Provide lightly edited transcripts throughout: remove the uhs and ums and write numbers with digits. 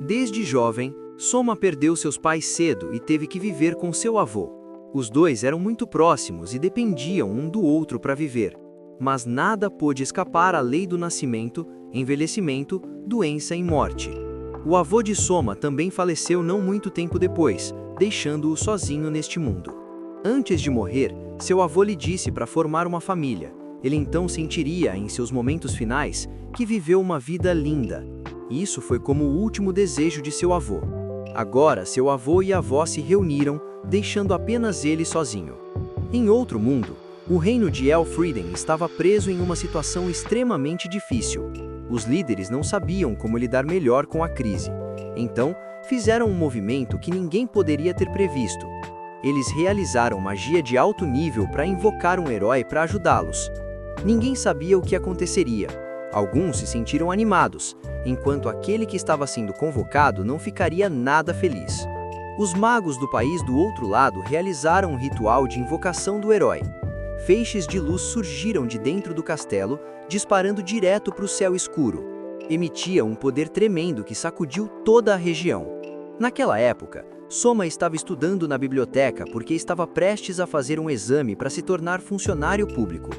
Desde jovem, Soma perdeu seus pais cedo e teve que viver com seu avô. Os dois eram muito próximos e dependiam um do outro para viver. Mas nada pôde escapar à lei do nascimento, envelhecimento, doença e morte. O avô de Soma também faleceu não muito tempo depois, deixando-o sozinho neste mundo. Antes de morrer, seu avô lhe disse para formar uma família. Ele então sentiria, em seus momentos finais, que viveu uma vida linda. Isso foi como o último desejo de seu avô. Agora, seu avô e a avó se reuniram, deixando apenas ele sozinho. Em outro mundo, o reino de Elfriden estava preso em uma situação extremamente difícil. Os líderes não sabiam como lidar melhor com a crise. Então, fizeram um movimento que ninguém poderia ter previsto. Eles realizaram magia de alto nível para invocar um herói para ajudá-los. Ninguém sabia o que aconteceria. Alguns se sentiram animados, enquanto aquele que estava sendo convocado não ficaria nada feliz. Os magos do país do outro lado realizaram um ritual de invocação do herói. Feixes de luz surgiram de dentro do castelo, disparando direto para o céu escuro. Emitia um poder tremendo que sacudiu toda a região. Naquela época, Soma estava estudando na biblioteca porque estava prestes a fazer um exame para se tornar funcionário público.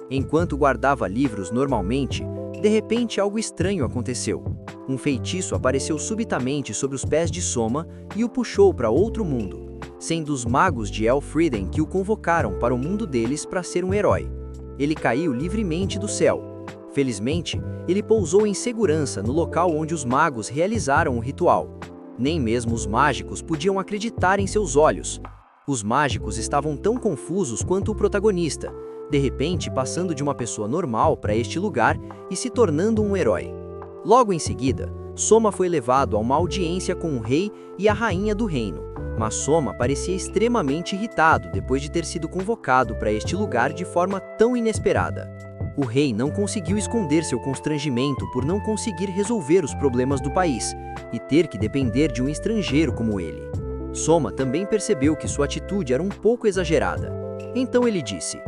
Enquanto guardava livros normalmente, de repente algo estranho aconteceu. Um feitiço apareceu subitamente sobre os pés de Soma e o puxou para outro mundo, sendo os magos de Elfriden que o convocaram para o mundo deles para ser um herói. Ele caiu livremente do céu. Felizmente, ele pousou em segurança no local onde os magos realizaram o ritual. Nem mesmo os mágicos podiam acreditar em seus olhos. Os mágicos estavam tão confusos quanto o protagonista, de repente passando de uma pessoa normal para este lugar e se tornando um herói. Logo em seguida, Soma foi levado a uma audiência com o rei e a rainha do reino, mas Soma parecia extremamente irritado depois de ter sido convocado para este lugar de forma tão inesperada. O rei não conseguiu esconder seu constrangimento por não conseguir resolver os problemas do país e ter que depender de um estrangeiro como ele. Soma também percebeu que sua atitude era um pouco exagerada. Então ele disse: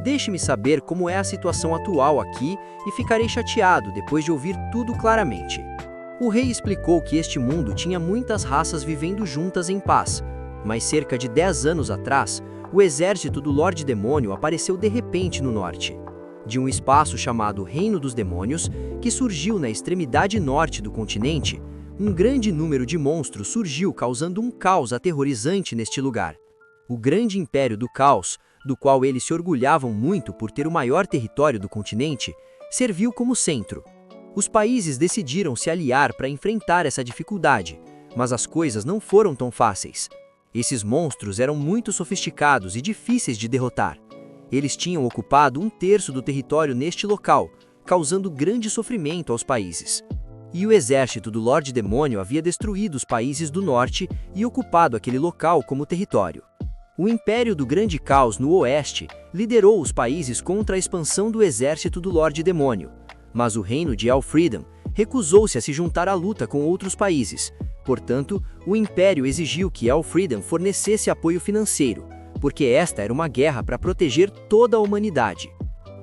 "Deixe-me saber como é a situação atual aqui e ficarei chateado depois de ouvir tudo claramente." O rei explicou que este mundo tinha muitas raças vivendo juntas em paz, mas cerca de 10 anos atrás, o exército do Lorde Demônio apareceu de repente no norte. De um espaço chamado Reino dos Demônios, que surgiu na extremidade norte do continente, um grande número de monstros surgiu causando um caos aterrorizante neste lugar. O grande Império do Caos, do qual eles se orgulhavam muito por ter o maior território do continente, serviu como centro. Os países decidiram se aliar para enfrentar essa dificuldade, mas as coisas não foram tão fáceis. Esses monstros eram muito sofisticados e difíceis de derrotar. Eles tinham ocupado 1/3 do território neste local, causando grande sofrimento aos países. E o exército do Lorde Demônio havia destruído os países do norte e ocupado aquele local como território. O Império do Grande Caos no oeste liderou os países contra a expansão do exército do Lorde Demônio, mas o reino de Elfriden recusou-se a se juntar à luta com outros países. Portanto, o Império exigiu que Elfriden fornecesse apoio financeiro, porque esta era uma guerra para proteger toda a humanidade.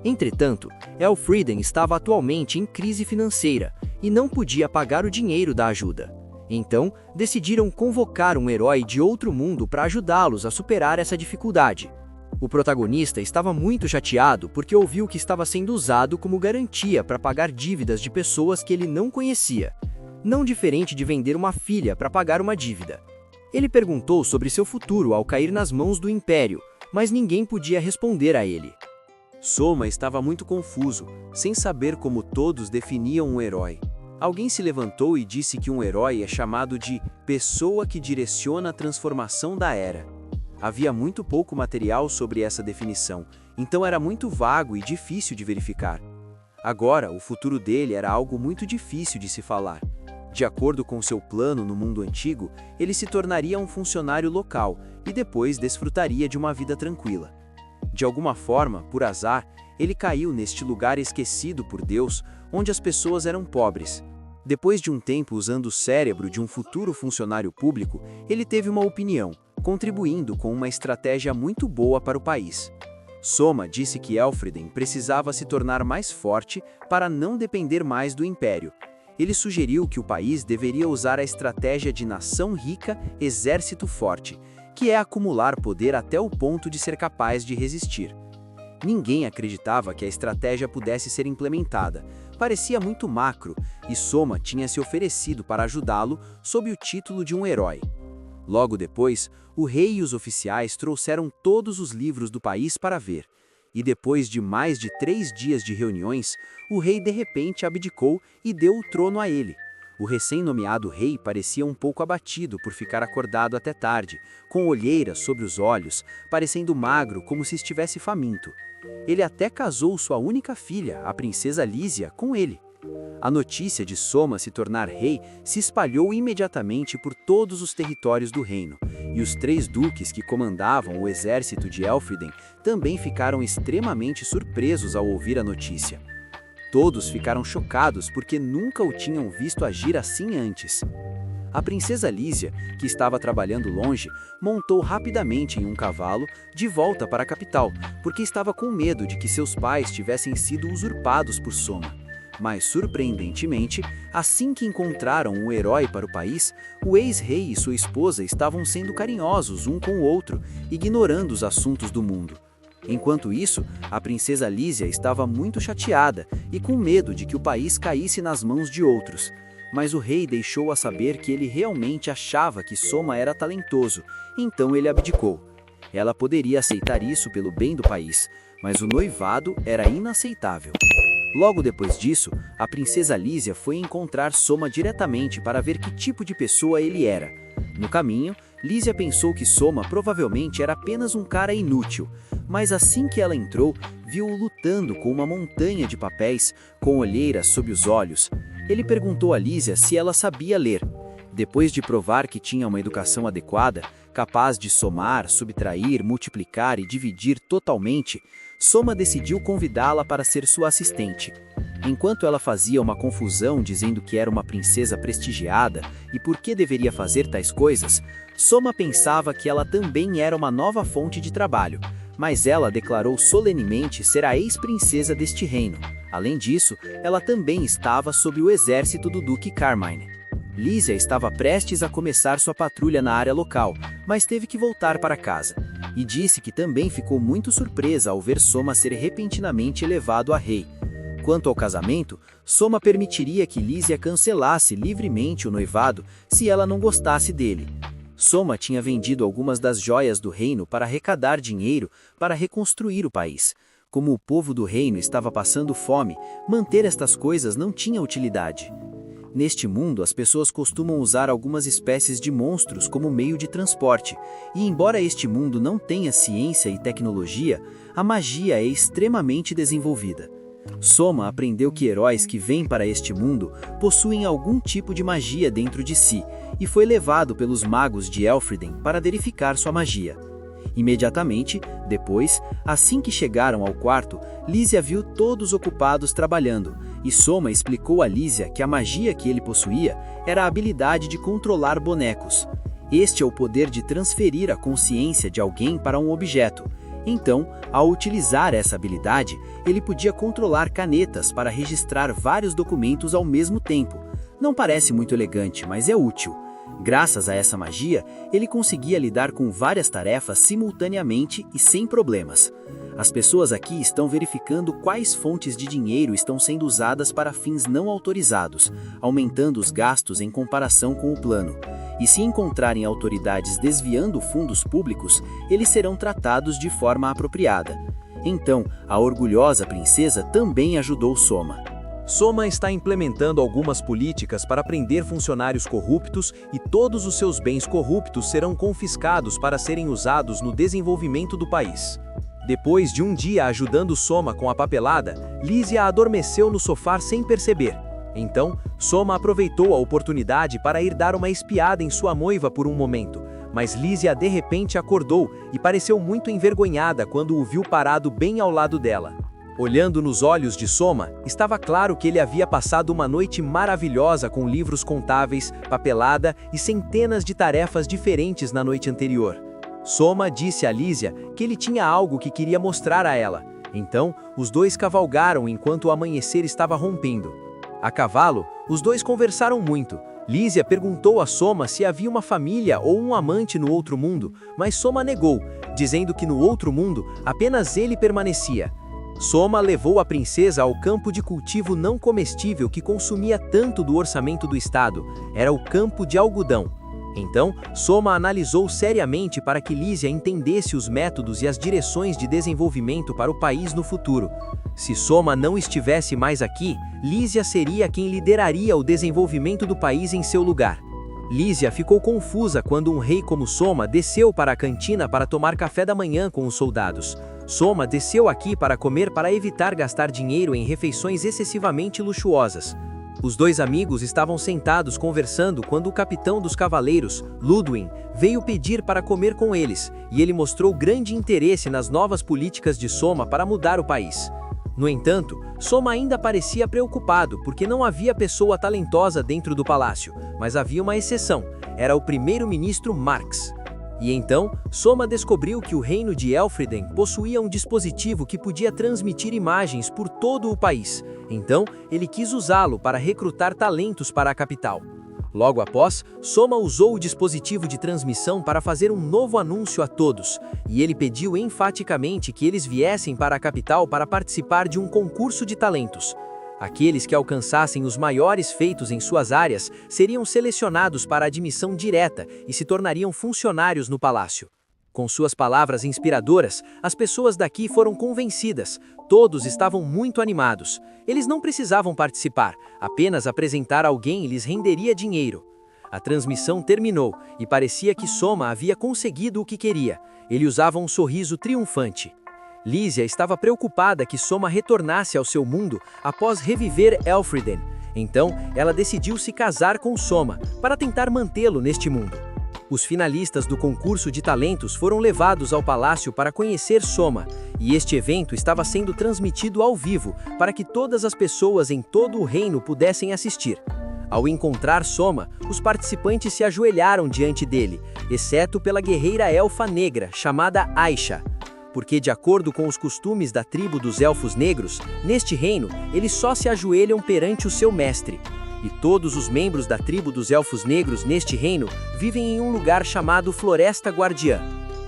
Entretanto, Elfriden estava atualmente em crise financeira e não podia pagar o dinheiro da ajuda. Então, decidiram convocar um herói de outro mundo para ajudá-los a superar essa dificuldade. O protagonista estava muito chateado porque ouviu que estava sendo usado como garantia para pagar dívidas de pessoas que ele não conhecia, não diferente de vender uma filha para pagar uma dívida. Ele perguntou sobre seu futuro ao cair nas mãos do Império, mas ninguém podia responder a ele. Soma estava muito confuso, sem saber como todos definiam um herói. Alguém se levantou e disse que um herói é chamado de pessoa que direciona a transformação da era. Havia muito pouco material sobre essa definição, então era muito vago e difícil de verificar. Agora, o futuro dele era algo muito difícil de se falar. De acordo com seu plano no mundo antigo, ele se tornaria um funcionário local e depois desfrutaria de uma vida tranquila. De alguma forma, por azar, ele caiu neste lugar esquecido por Deus, onde as pessoas eram pobres. Depois de um tempo usando o cérebro de um futuro funcionário público, ele teve uma opinião, contribuindo com uma estratégia muito boa para o país. Soma disse que Elfriden precisava se tornar mais forte para não depender mais do Império. Ele sugeriu que o país deveria usar a estratégia de nação rica, exército forte, que é acumular poder até o ponto de ser capaz de resistir. Ninguém acreditava que a estratégia pudesse ser implementada, parecia muito macro, e Soma tinha se oferecido para ajudá-lo sob o título de um herói. Logo depois, o rei e os oficiais trouxeram todos os livros do país para ver, e depois de mais de 3 dias de reuniões, o rei de repente abdicou e deu o trono a ele. O recém-nomeado rei parecia um pouco abatido por ficar acordado até tarde, com olheiras sobre os olhos, parecendo magro como se estivesse faminto. Ele até casou sua única filha, a princesa Lísia, com ele. A notícia de Soma se tornar rei se espalhou imediatamente por todos os territórios do reino, e os 3 duques que comandavam o exército de Elfriden também ficaram extremamente surpresos ao ouvir a notícia. Todos ficaram chocados porque nunca o tinham visto agir assim antes. A princesa Lísia, que estava trabalhando longe, montou rapidamente em um cavalo de volta para a capital, porque estava com medo de que seus pais tivessem sido usurpados por Soma. Mas, surpreendentemente, assim que encontraram um herói para o país, o ex-rei e sua esposa estavam sendo carinhosos um com o outro, ignorando os assuntos do mundo. Enquanto isso, a princesa Lísia estava muito chateada e com medo de que o país caísse nas mãos de outros. Mas o rei deixou-a saber que ele realmente achava que Soma era talentoso, então ele abdicou. Ela poderia aceitar isso pelo bem do país, mas o noivado era inaceitável. Logo depois disso, a princesa Lísia foi encontrar Soma diretamente para ver que tipo de pessoa ele era. No caminho, Lísia pensou que Soma provavelmente era apenas um cara inútil, mas assim que ela entrou, viu-o lutando com uma montanha de papéis, com olheiras sob os olhos. Ele perguntou a Lísia se ela sabia ler. Depois de provar que tinha uma educação adequada, capaz de somar, subtrair, multiplicar e dividir totalmente, Soma decidiu convidá-la para ser sua assistente. Enquanto ela fazia uma confusão dizendo que era uma princesa prestigiada e por que deveria fazer tais coisas, Soma pensava que ela também era uma nova fonte de trabalho, mas ela declarou solenemente ser a ex-princesa deste reino. Além disso, ela também estava sob o exército do Duque Carmine. Lísia estava prestes a começar sua patrulha na área local, mas teve que voltar para casa, e disse que também ficou muito surpresa ao ver Soma ser repentinamente elevado a rei. Quanto ao casamento, Soma permitiria que Lísia cancelasse livremente o noivado se ela não gostasse dele. Soma tinha vendido algumas das joias do reino para arrecadar dinheiro para reconstruir o país. Como o povo do reino estava passando fome, manter estas coisas não tinha utilidade. Neste mundo, as pessoas costumam usar algumas espécies de monstros como meio de transporte, e embora este mundo não tenha ciência e tecnologia, a magia é extremamente desenvolvida. Soma aprendeu que heróis que vêm para este mundo possuem algum tipo de magia dentro de si, e foi levado pelos magos de Elfriden para verificar sua magia. Imediatamente, depois, assim que chegaram ao quarto, Lísia viu todos ocupados trabalhando, e Soma explicou a Lísia que a magia que ele possuía era a habilidade de controlar bonecos. Este é o poder de transferir a consciência de alguém para um objeto. Então, ao utilizar essa habilidade, ele podia controlar canetas para registrar vários documentos ao mesmo tempo. Não parece muito elegante, mas é útil. Graças a essa magia, ele conseguia lidar com várias tarefas simultaneamente e sem problemas. As pessoas aqui estão verificando quais fontes de dinheiro estão sendo usadas para fins não autorizados, aumentando os gastos em comparação com o plano. E se encontrarem autoridades desviando fundos públicos, eles serão tratados de forma apropriada. Então, a orgulhosa princesa também ajudou Soma. Soma está implementando algumas políticas para prender funcionários corruptos e todos os seus bens corruptos serão confiscados para serem usados no desenvolvimento do país. Depois de um dia ajudando Soma com a papelada, Lísia adormeceu no sofá sem perceber. Então, Soma aproveitou a oportunidade para ir dar uma espiada em sua noiva por um momento, mas Lísia de repente acordou e pareceu muito envergonhada quando o viu parado bem ao lado dela. Olhando nos olhos de Soma, estava claro que ele havia passado uma noite maravilhosa com livros contáveis, papelada e centenas de tarefas diferentes na noite anterior. Soma disse a Lísia que ele tinha algo que queria mostrar a ela. Então, os dois cavalgaram enquanto o amanhecer estava rompendo. A cavalo, os dois conversaram muito. Lísia perguntou a Soma se havia uma família ou um amante no outro mundo, mas Soma negou, dizendo que no outro mundo apenas ele permanecia. Soma levou a princesa ao campo de cultivo não comestível que consumia tanto do orçamento do estado, era o campo de algodão. Então, Soma analisou seriamente para que Lísia entendesse os métodos e as direções de desenvolvimento para o país no futuro. Se Soma não estivesse mais aqui, Lísia seria quem lideraria o desenvolvimento do país em seu lugar. Lísia ficou confusa quando um rei como Soma desceu para a cantina para tomar café da manhã com os soldados. Soma desceu aqui para comer para evitar gastar dinheiro em refeições excessivamente luxuosas. Os dois amigos estavam sentados conversando quando o capitão dos cavaleiros, Ludwig, veio pedir para comer com eles, e ele mostrou grande interesse nas novas políticas de Soma para mudar o país. No entanto, Soma ainda parecia preocupado porque não havia pessoa talentosa dentro do palácio, mas havia uma exceção, era o primeiro-ministro Marx. E então, Soma descobriu que o reino de Elfriden possuía um dispositivo que podia transmitir imagens por todo o país. Então, ele quis usá-lo para recrutar talentos para a capital. Logo após, Soma usou o dispositivo de transmissão para fazer um novo anúncio a todos, e ele pediu enfaticamente que eles viessem para a capital para participar de um concurso de talentos. Aqueles que alcançassem os maiores feitos em suas áreas seriam selecionados para admissão direta e se tornariam funcionários no palácio. Com suas palavras inspiradoras, as pessoas daqui foram convencidas. Todos estavam muito animados. Eles não precisavam participar, apenas apresentar alguém lhes renderia dinheiro. A transmissão terminou e parecia que Soma havia conseguido o que queria. Ele usava um sorriso triunfante. Lísia estava preocupada que Soma retornasse ao seu mundo após reviver Elfriden. Então, ela decidiu se casar com Soma, para tentar mantê-lo neste mundo. Os finalistas do concurso de talentos foram levados ao palácio para conhecer Soma, e este evento estava sendo transmitido ao vivo, para que todas as pessoas em todo o reino pudessem assistir. Ao encontrar Soma, os participantes se ajoelharam diante dele, exceto pela guerreira elfa negra, chamada Aisha. Porque, de acordo com os costumes da tribo dos Elfos Negros, neste reino, eles só se ajoelham perante o seu mestre. E todos os membros da tribo dos Elfos Negros neste reino vivem em um lugar chamado Floresta Guardiã.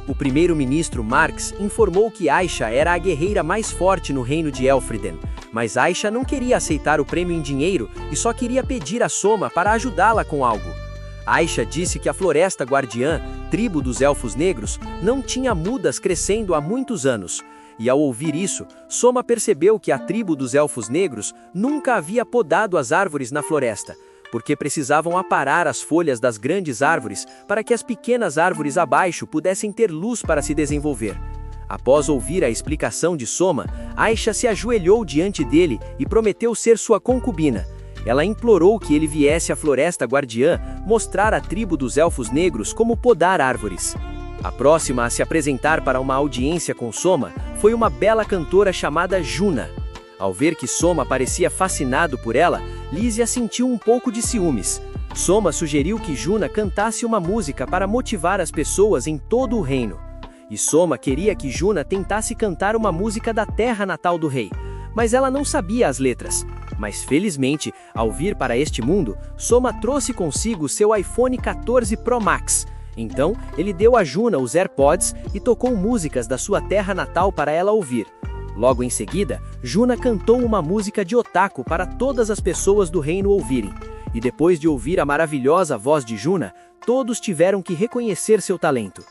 O primeiro-ministro Marx informou que Aisha era a guerreira mais forte no reino de Elfriden, mas Aisha não queria aceitar o prêmio em dinheiro e só queria pedir a Soma para ajudá-la com algo. Aisha disse que a Floresta Guardiã, tribo dos Elfos Negros, não tinha mudas crescendo há muitos anos. E ao ouvir isso, Soma percebeu que a tribo dos Elfos Negros nunca havia podado as árvores na floresta, porque precisavam aparar as folhas das grandes árvores para que as pequenas árvores abaixo pudessem ter luz para se desenvolver. Após ouvir a explicação de Soma, Aisha se ajoelhou diante dele e prometeu ser sua concubina. Ela implorou que ele viesse à Floresta Guardiã mostrar à tribo dos Elfos Negros como podar árvores. A próxima a se apresentar para uma audiência com Soma foi uma bela cantora chamada Juna. Ao ver que Soma parecia fascinado por ela, Lísia sentiu um pouco de ciúmes. Soma sugeriu que Juna cantasse uma música para motivar as pessoas em todo o reino. E Soma queria que Juna tentasse cantar uma música da terra natal do rei, mas ela não sabia as letras. Mas felizmente, ao vir para este mundo, Soma trouxe consigo seu iPhone 14 Pro Max. Então, ele deu a Juna os AirPods e tocou músicas da sua terra natal para ela ouvir. Logo em seguida, Juna cantou uma música de otaku para todas as pessoas do reino ouvirem. E depois de ouvir a maravilhosa voz de Juna, todos tiveram que reconhecer seu talento.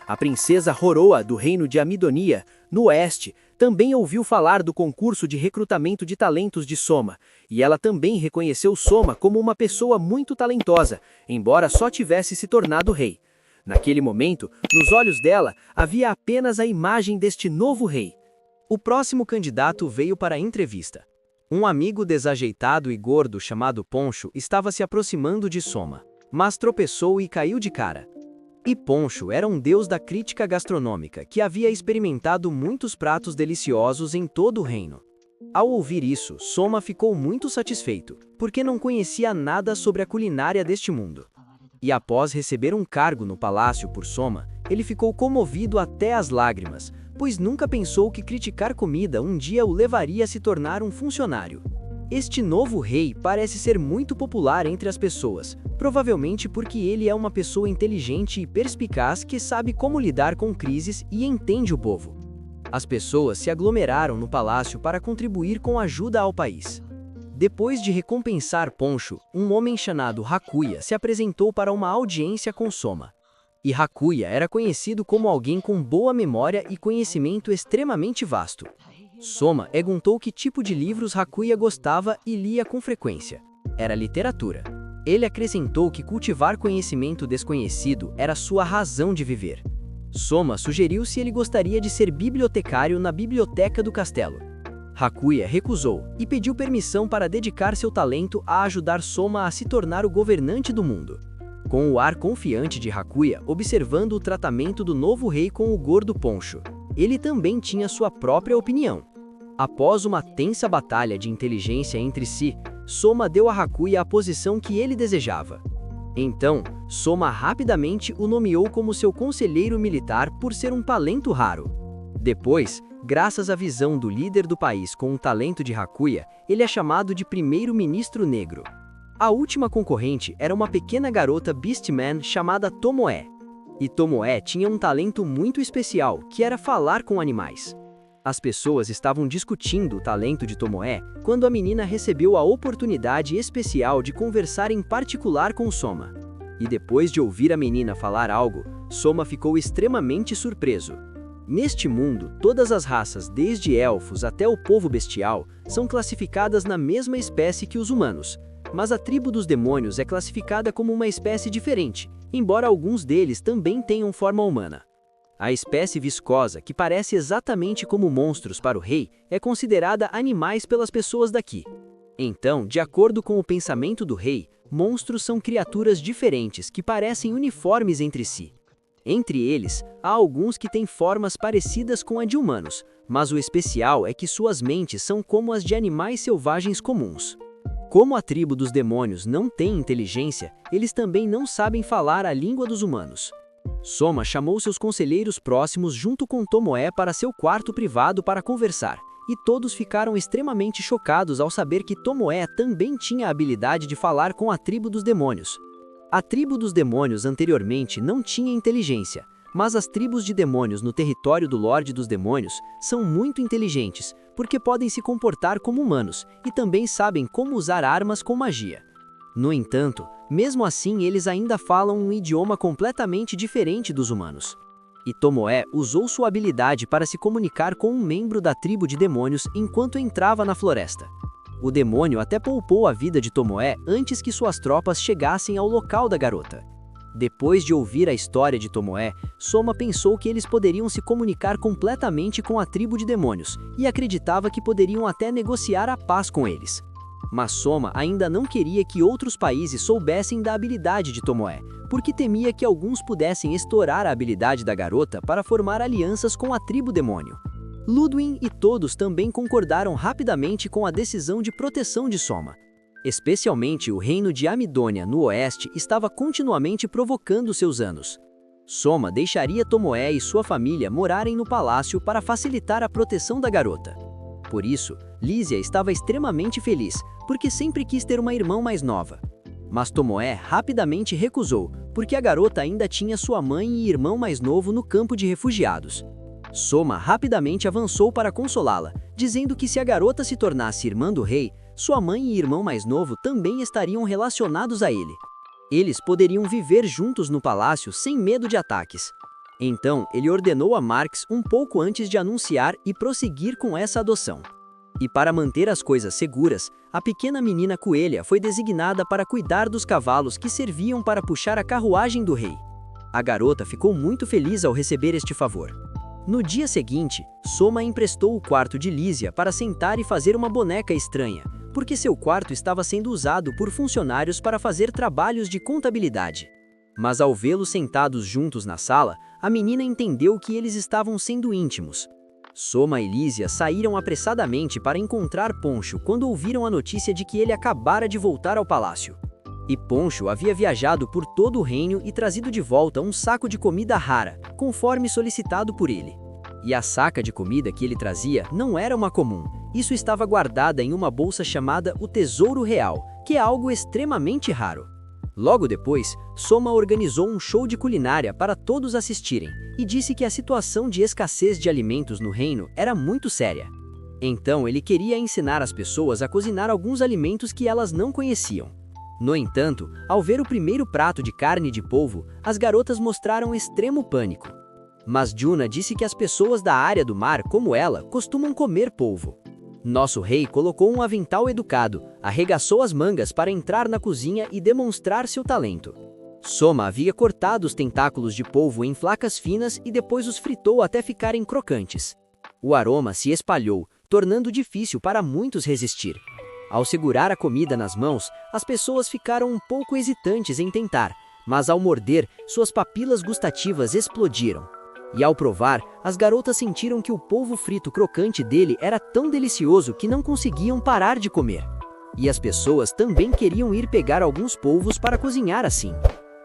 A princesa Roroa, do reino de Amidonia, no oeste, também ouviu falar do concurso de recrutamento de talentos de Soma, e ela também reconheceu Soma como uma pessoa muito talentosa, embora só tivesse se tornado rei. Naquele momento, nos olhos dela, havia apenas a imagem deste novo rei. O próximo candidato veio para a entrevista. Um amigo desajeitado e gordo chamado Poncho estava se aproximando de Soma, mas tropeçou e caiu de cara. E Poncho era um deus da crítica gastronômica que havia experimentado muitos pratos deliciosos em todo o reino. Ao ouvir isso, Soma ficou muito satisfeito, porque não conhecia nada sobre a culinária deste mundo. E após receber um cargo no palácio por Soma, ele ficou comovido até as lágrimas, pois nunca pensou que criticar comida um dia o levaria a se tornar um funcionário. Este novo rei parece ser muito popular entre as pessoas, provavelmente porque ele é uma pessoa inteligente e perspicaz que sabe como lidar com crises e entende o povo. As pessoas se aglomeraram no palácio para contribuir com ajuda ao país. Depois de recompensar Poncho, um homem chamado Hakuya se apresentou para uma audiência com Soma. E Hakuya era conhecido como alguém com boa memória e conhecimento extremamente vasto. Soma perguntou que tipo de livros Hakuya gostava e lia com frequência. Era literatura. Ele acrescentou que cultivar conhecimento desconhecido era sua razão de viver. Soma sugeriu se ele gostaria de ser bibliotecário na biblioteca do castelo. Hakuya recusou e pediu permissão para dedicar seu talento a ajudar Soma a se tornar o governante do mundo. Com o ar confiante de Hakuya observando o tratamento do novo rei com o gordo Poncho, ele também tinha sua própria opinião. Após uma tensa batalha de inteligência entre si, Soma deu a Hakuya a posição que ele desejava. Então, Soma rapidamente o nomeou como seu conselheiro militar por ser um talento raro. Depois, graças à visão do líder do país com o talento de Hakuya, ele é chamado de primeiro-ministro negro. A última concorrente era uma pequena garota Beastman chamada Tomoe. E Tomoe tinha um talento muito especial, que era falar com animais. As pessoas estavam discutindo o talento de Tomoe quando a menina recebeu a oportunidade especial de conversar em particular com Soma. E depois de ouvir a menina falar algo, Soma ficou extremamente surpreso. Neste mundo, todas as raças, desde elfos até o povo bestial, são classificadas na mesma espécie que os humanos, mas a tribo dos demônios é classificada como uma espécie diferente, embora alguns deles também tenham forma humana. A espécie viscosa, que parece exatamente como monstros para o rei, é considerada animais pelas pessoas daqui. Então, de acordo com o pensamento do rei, monstros são criaturas diferentes que parecem uniformes entre si. Entre eles, há alguns que têm formas parecidas com a de humanos, mas o especial é que suas mentes são como as de animais selvagens comuns. Como a tribo dos demônios não tem inteligência, eles também não sabem falar a língua dos humanos. Soma chamou seus conselheiros próximos junto com Tomoe para seu quarto privado para conversar, e todos ficaram extremamente chocados ao saber que Tomoe também tinha a habilidade de falar com a tribo dos demônios. A tribo dos demônios anteriormente não tinha inteligência, mas as tribos de demônios no território do Lorde dos Demônios são muito inteligentes, porque podem se comportar como humanos e também sabem como usar armas com magia. No entanto, mesmo assim eles ainda falam um idioma completamente diferente dos humanos. E Tomoe usou sua habilidade para se comunicar com um membro da tribo de demônios enquanto entrava na floresta. O demônio até poupou a vida de Tomoe antes que suas tropas chegassem ao local da garota. Depois de ouvir a história de Tomoe, Soma pensou que eles poderiam se comunicar completamente com a tribo de demônios e acreditava que poderiam até negociar a paz com eles. Mas Soma ainda não queria que outros países soubessem da habilidade de Tomoe, porque temia que alguns pudessem estourar a habilidade da garota para formar alianças com a tribo demônio. Ludwig e todos também concordaram rapidamente com a decisão de proteção de Soma. Especialmente o reino de Amidônia, no oeste, estava continuamente provocando seus anos. Soma deixaria Tomoe e sua família morarem no palácio para facilitar a proteção da garota. Por isso, Lísia estava extremamente feliz, porque sempre quis ter uma irmã mais nova. Mas Tomoe rapidamente recusou, porque a garota ainda tinha sua mãe e irmão mais novo no campo de refugiados. Soma rapidamente avançou para consolá-la, dizendo que se a garota se tornasse irmã do rei, sua mãe e irmão mais novo também estariam relacionados a ele. Eles poderiam viver juntos no palácio sem medo de ataques. Então, ele ordenou a Marx um pouco antes de anunciar e prosseguir com essa adoção. E para manter as coisas seguras, a pequena menina coelha foi designada para cuidar dos cavalos que serviam para puxar a carruagem do rei. A garota ficou muito feliz ao receber este favor. No dia seguinte, Soma emprestou o quarto de Lísia para sentar e fazer uma boneca estranha, porque seu quarto estava sendo usado por funcionários para fazer trabalhos de contabilidade. Mas ao vê-los sentados juntos na sala, a menina entendeu que eles estavam sendo íntimos. Soma e Lísia saíram apressadamente para encontrar Poncho quando ouviram a notícia de que ele acabara de voltar ao palácio. E Poncho havia viajado por todo o reino e trazido de volta um saco de comida rara, conforme solicitado por ele. E a saca de comida que ele trazia não era uma comum. Isso estava guardada em uma bolsa chamada o Tesouro Real, que é algo extremamente raro. Logo depois, Soma organizou um show de culinária para todos assistirem e disse que a situação de escassez de alimentos no reino era muito séria. Então ele queria ensinar as pessoas a cozinhar alguns alimentos que elas não conheciam. No entanto, ao ver o primeiro prato de carne de polvo, as garotas mostraram extremo pânico. Mas Juna disse que as pessoas da área do mar, como ela, costumam comer polvo. Nosso rei colocou um avental educado, arregaçou as mangas para entrar na cozinha e demonstrar seu talento. Soma havia cortado os tentáculos de polvo em flacas finas e depois os fritou até ficarem crocantes. O aroma se espalhou, tornando difícil para muitos resistir. Ao segurar a comida nas mãos, as pessoas ficaram um pouco hesitantes em tentar, mas ao morder, suas papilas gustativas explodiram. E ao provar, as garotas sentiram que o polvo frito crocante dele era tão delicioso que não conseguiam parar de comer. E as pessoas também queriam ir pegar alguns polvos para cozinhar assim.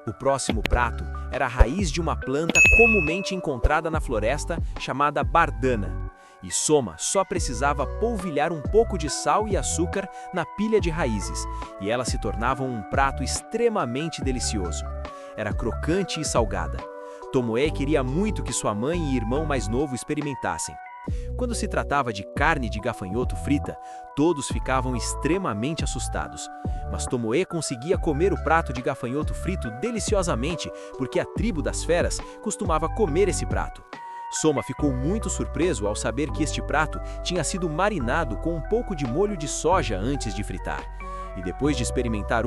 O próximo prato era a raiz de uma planta comumente encontrada na floresta chamada bardana. E Soma só precisava polvilhar um pouco de sal e açúcar na pilha de raízes, e elas se tornavam um prato extremamente delicioso. Era crocante e salgada. Tomoe queria muito que sua mãe e irmão mais novo experimentassem. Quando se tratava de carne de gafanhoto frita, todos ficavam extremamente assustados. Mas Tomoe conseguia comer o prato de gafanhoto frito deliciosamente, porque a tribo das feras costumava comer esse prato. Soma ficou muito surpreso ao saber que este prato tinha sido marinado com um pouco de molho de soja antes de fritar. E depois de experimentar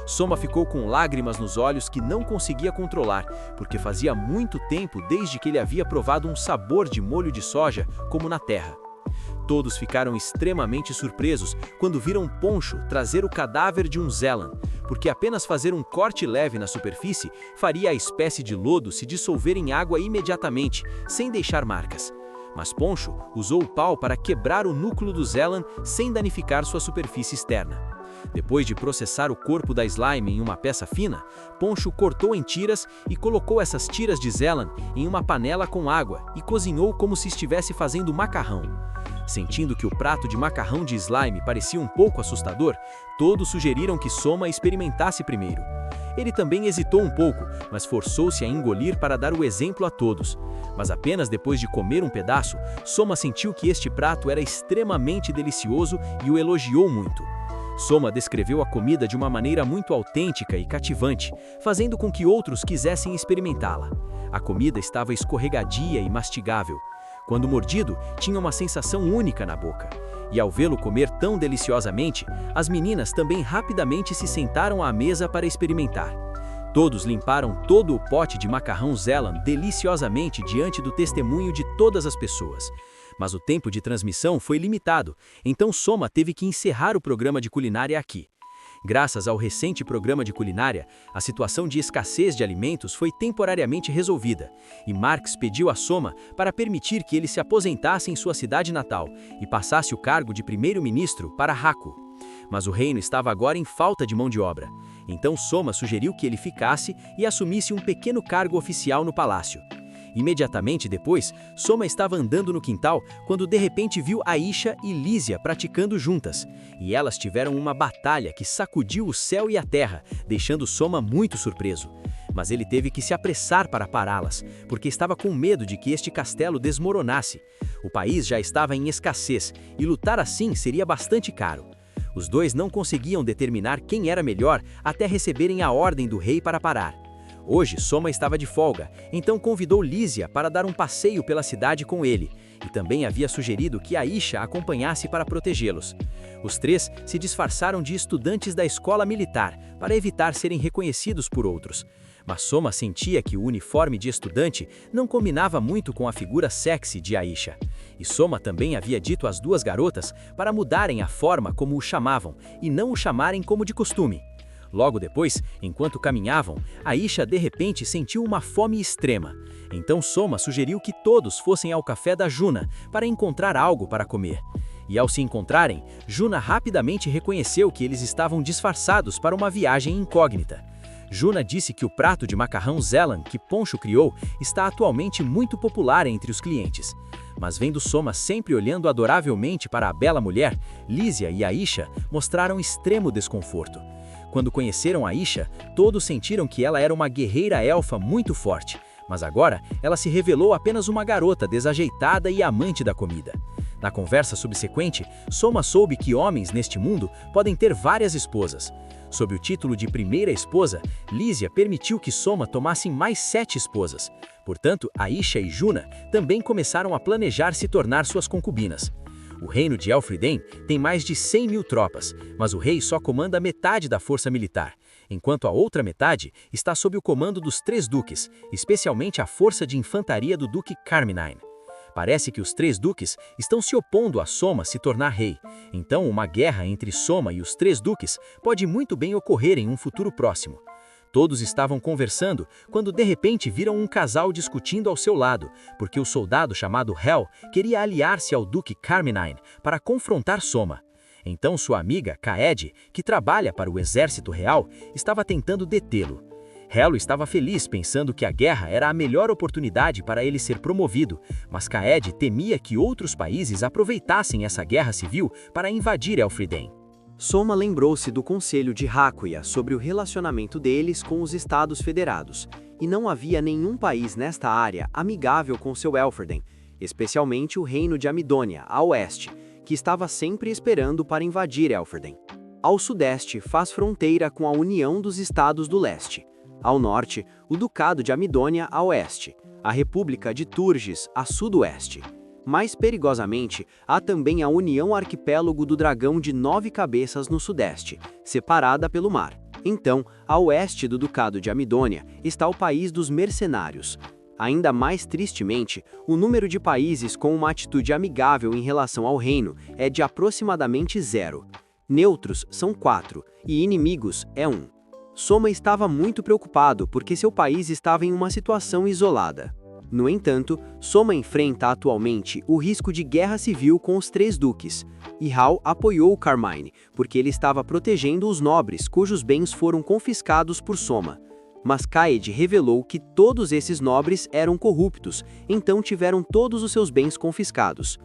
Soma ficou com lágrimas nos olhos que não conseguia controlar, porque fazia muito tempo desde que ele havia provado um sabor de molho de soja como na terra. Todos ficaram extremamente surpresos quando viram Poncho trazer o cadáver de um Zelan, porque apenas fazer um corte leve na superfície faria a espécie de lodo se dissolver em água imediatamente, sem deixar marcas. Mas Poncho usou o pau para quebrar o núcleo do Zelan sem danificar sua superfície externa. Depois de processar o corpo da slime em uma peça fina, Poncho cortou em tiras e colocou essas tiras de Zelan em uma panela com água e cozinhou como se estivesse fazendo macarrão. Sentindo que o prato de macarrão de slime parecia um pouco assustador, todos sugeriram que Soma experimentasse primeiro. Ele também hesitou um pouco, mas forçou-se a engolir para dar o exemplo a todos. Mas apenas depois de comer um pedaço, Soma sentiu que este prato era extremamente delicioso e o elogiou muito. Soma descreveu a comida de uma maneira muito autêntica e cativante, fazendo com que outros quisessem experimentá-la. A comida estava escorregadia e mastigável. Quando mordido, tinha uma sensação única na boca. E ao vê-lo comer tão deliciosamente, as meninas também rapidamente se sentaram à mesa para experimentar. Todos limparam todo o pote de macarrão Zelan deliciosamente diante do testemunho de todas as pessoas. Mas o tempo de transmissão foi limitado, então Soma teve que encerrar o programa de culinária aqui. Graças ao recente programa de culinária, a situação de escassez de alimentos foi temporariamente resolvida, e Marx pediu a Soma para permitir que ele se aposentasse em sua cidade natal e passasse o cargo de primeiro-ministro para Haku. Mas o reino estava agora em falta de mão de obra, então Soma sugeriu que ele ficasse e assumisse um pequeno cargo oficial no palácio. Imediatamente depois, Soma estava andando no quintal quando de repente viu Aisha e Lísia praticando juntas, e elas tiveram uma batalha que sacudiu o céu e a terra, deixando Soma muito surpreso. Mas ele teve que se apressar para pará-las, porque estava com medo de que este castelo desmoronasse. O país já estava em escassez, e lutar assim seria bastante caro. Os dois não conseguiam determinar quem era melhor até receberem a ordem do rei para parar. Hoje, Soma estava de folga, então convidou Lísia para dar um passeio pela cidade com ele, e também havia sugerido que Aisha acompanhasse para protegê-los. Os três se disfarçaram de estudantes da escola militar, para evitar serem reconhecidos por outros. Mas Soma sentia que o uniforme de estudante não combinava muito com a figura sexy de Aisha. E Soma também havia dito às duas garotas para mudarem a forma como o chamavam, e não o chamarem como de costume. Logo depois, enquanto caminhavam, Aisha de repente sentiu uma fome extrema. Então Soma sugeriu que todos fossem ao café da Juna para encontrar algo para comer. E ao se encontrarem, Juna rapidamente reconheceu que eles estavam disfarçados para uma viagem incógnita. Juna disse que o prato de macarrão Zelan que Poncho criou está atualmente muito popular entre os clientes. Mas vendo Soma sempre olhando adoravelmente para a bela mulher, Lísia e Aisha mostraram extremo desconforto. Quando conheceram Aisha, todos sentiram que ela era uma guerreira elfa muito forte, mas agora ela se revelou apenas uma garota desajeitada e amante da comida. Na conversa subsequente, Soma soube que homens neste mundo podem ter várias esposas. Sob o título de primeira esposa, Lísia permitiu que Soma tomasse mais 7 esposas. Portanto, Aisha e Juna também começaram a planejar se tornar suas concubinas. O reino de Elfriden tem mais de 100 mil tropas, mas o rei só comanda metade da força militar, enquanto a outra metade está sob o comando dos 3 duques, especialmente a força de infantaria do duque Carmine. Parece que os 3 duques estão se opondo a Soma se tornar rei, então uma guerra entre Soma e os 3 duques pode muito bem ocorrer em um futuro próximo. Todos estavam conversando quando de repente viram um casal discutindo ao seu lado, porque o soldado chamado Hel queria aliar-se ao duque Carmine para confrontar Soma. Então sua amiga, Kaed, que trabalha para o exército real, estava tentando detê-lo. Hel estava feliz pensando que a guerra era a melhor oportunidade para ele ser promovido, mas Kaed temia que outros países aproveitassem essa guerra civil para invadir Elfriden. Soma lembrou-se do conselho de Hakuya sobre o relacionamento deles com os Estados Federados, e não havia nenhum país nesta área amigável com seu Elfriden, especialmente o reino de Amidônia, a oeste, que estava sempre esperando para invadir Elfriden. Ao sudeste, faz fronteira com a União dos Estados do Leste. Ao norte, o Ducado de Amidônia a oeste, a República de Turges a sudoeste. Mais perigosamente, há também a União Arquipélago do Dragão de 9 Cabeças no sudeste, separada pelo mar. Então, a oeste do Ducado de Amidônia está o país dos mercenários. Ainda mais tristemente, o número de países com uma atitude amigável em relação ao reino é de aproximadamente 0. Neutros são 4, e inimigos é 1. Soma estava muito preocupado porque seu país estava em uma situação isolada. No entanto, Soma enfrenta atualmente o risco de guerra civil com os 3 duques, e Hal apoiou Carmine, porque ele estava protegendo os nobres cujos bens foram confiscados por Soma. Mas Kaed revelou que todos esses nobres eram corruptos, então tiveram todos os seus bens confiscados.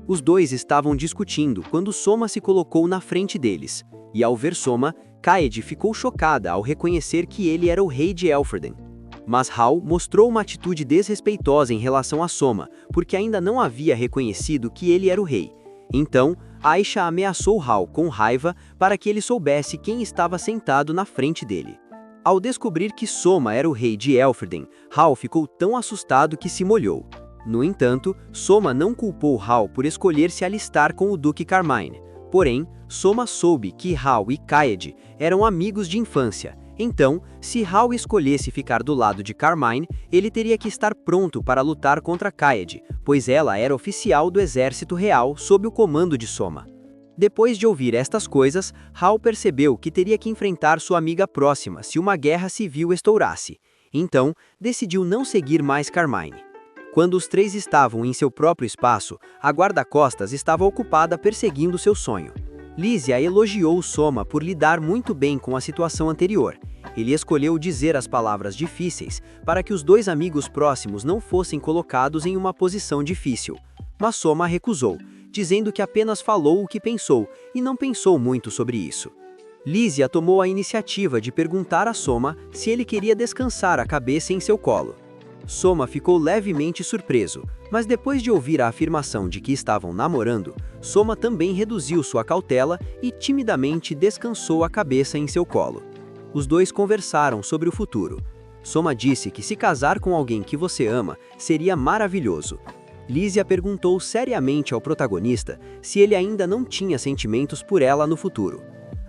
Os dois estavam discutindo quando Soma se colocou na frente deles, e ao ver Soma, Kaed ficou chocada ao reconhecer que ele era o rei de Elfriden. Mas Hal mostrou uma atitude desrespeitosa em relação a Soma, porque ainda não havia reconhecido que ele era o rei. Então, Aisha ameaçou Hal com raiva para que ele soubesse quem estava sentado na frente dele. Ao descobrir que Soma era o rei de Elfriden, Hal ficou tão assustado que se molhou. No entanto, Soma não culpou Hal por escolher se alistar com o Duque Carmine. Porém, Soma soube que Hal e Kaed eram amigos de infância. Então, se Hal escolhesse ficar do lado de Carmine, ele teria que estar pronto para lutar contra Kaed, pois ela era oficial do exército real sob o comando de Soma. Depois de ouvir estas coisas, Hal percebeu que teria que enfrentar sua amiga próxima se uma guerra civil estourasse. Então, decidiu não seguir mais Carmine. Quando os 3 estavam em seu próprio espaço, a guarda-costas estava ocupada perseguindo seu sonho. Lísia elogiou Soma por lidar muito bem com a situação anterior. Ele escolheu dizer as palavras difíceis para que os 2 amigos próximos não fossem colocados em uma posição difícil. Mas Soma recusou, dizendo que apenas falou o que pensou e não pensou muito sobre isso. Lísia tomou a iniciativa de perguntar a Soma se ele queria descansar a cabeça em seu colo. Soma ficou levemente surpreso, mas depois de ouvir a afirmação de que estavam namorando, Soma também reduziu sua cautela e timidamente descansou a cabeça em seu colo. Os 2 conversaram sobre o futuro. Soma disse que se casar com alguém que você ama seria maravilhoso. Lísia perguntou seriamente ao protagonista se ele ainda não tinha sentimentos por ela no futuro.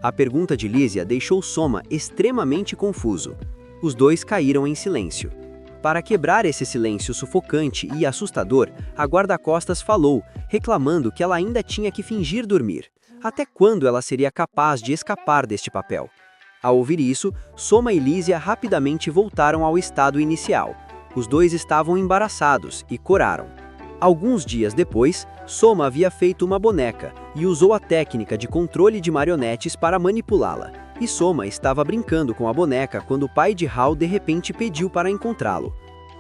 A pergunta de Lísia deixou Soma extremamente confuso. Os 2 caíram em silêncio. Para quebrar esse silêncio sufocante e assustador, a guarda-costas falou, reclamando que ela ainda tinha que fingir dormir. Até quando ela seria capaz de escapar deste papel? Ao ouvir isso, Soma e Lísia rapidamente voltaram ao estado inicial. Os 2 estavam embaraçados e coraram. Alguns dias depois, Soma havia feito uma boneca e usou a técnica de controle de marionetes para manipulá-la. E Soma estava brincando com a boneca quando o pai de Hal de repente pediu para encontrá-lo.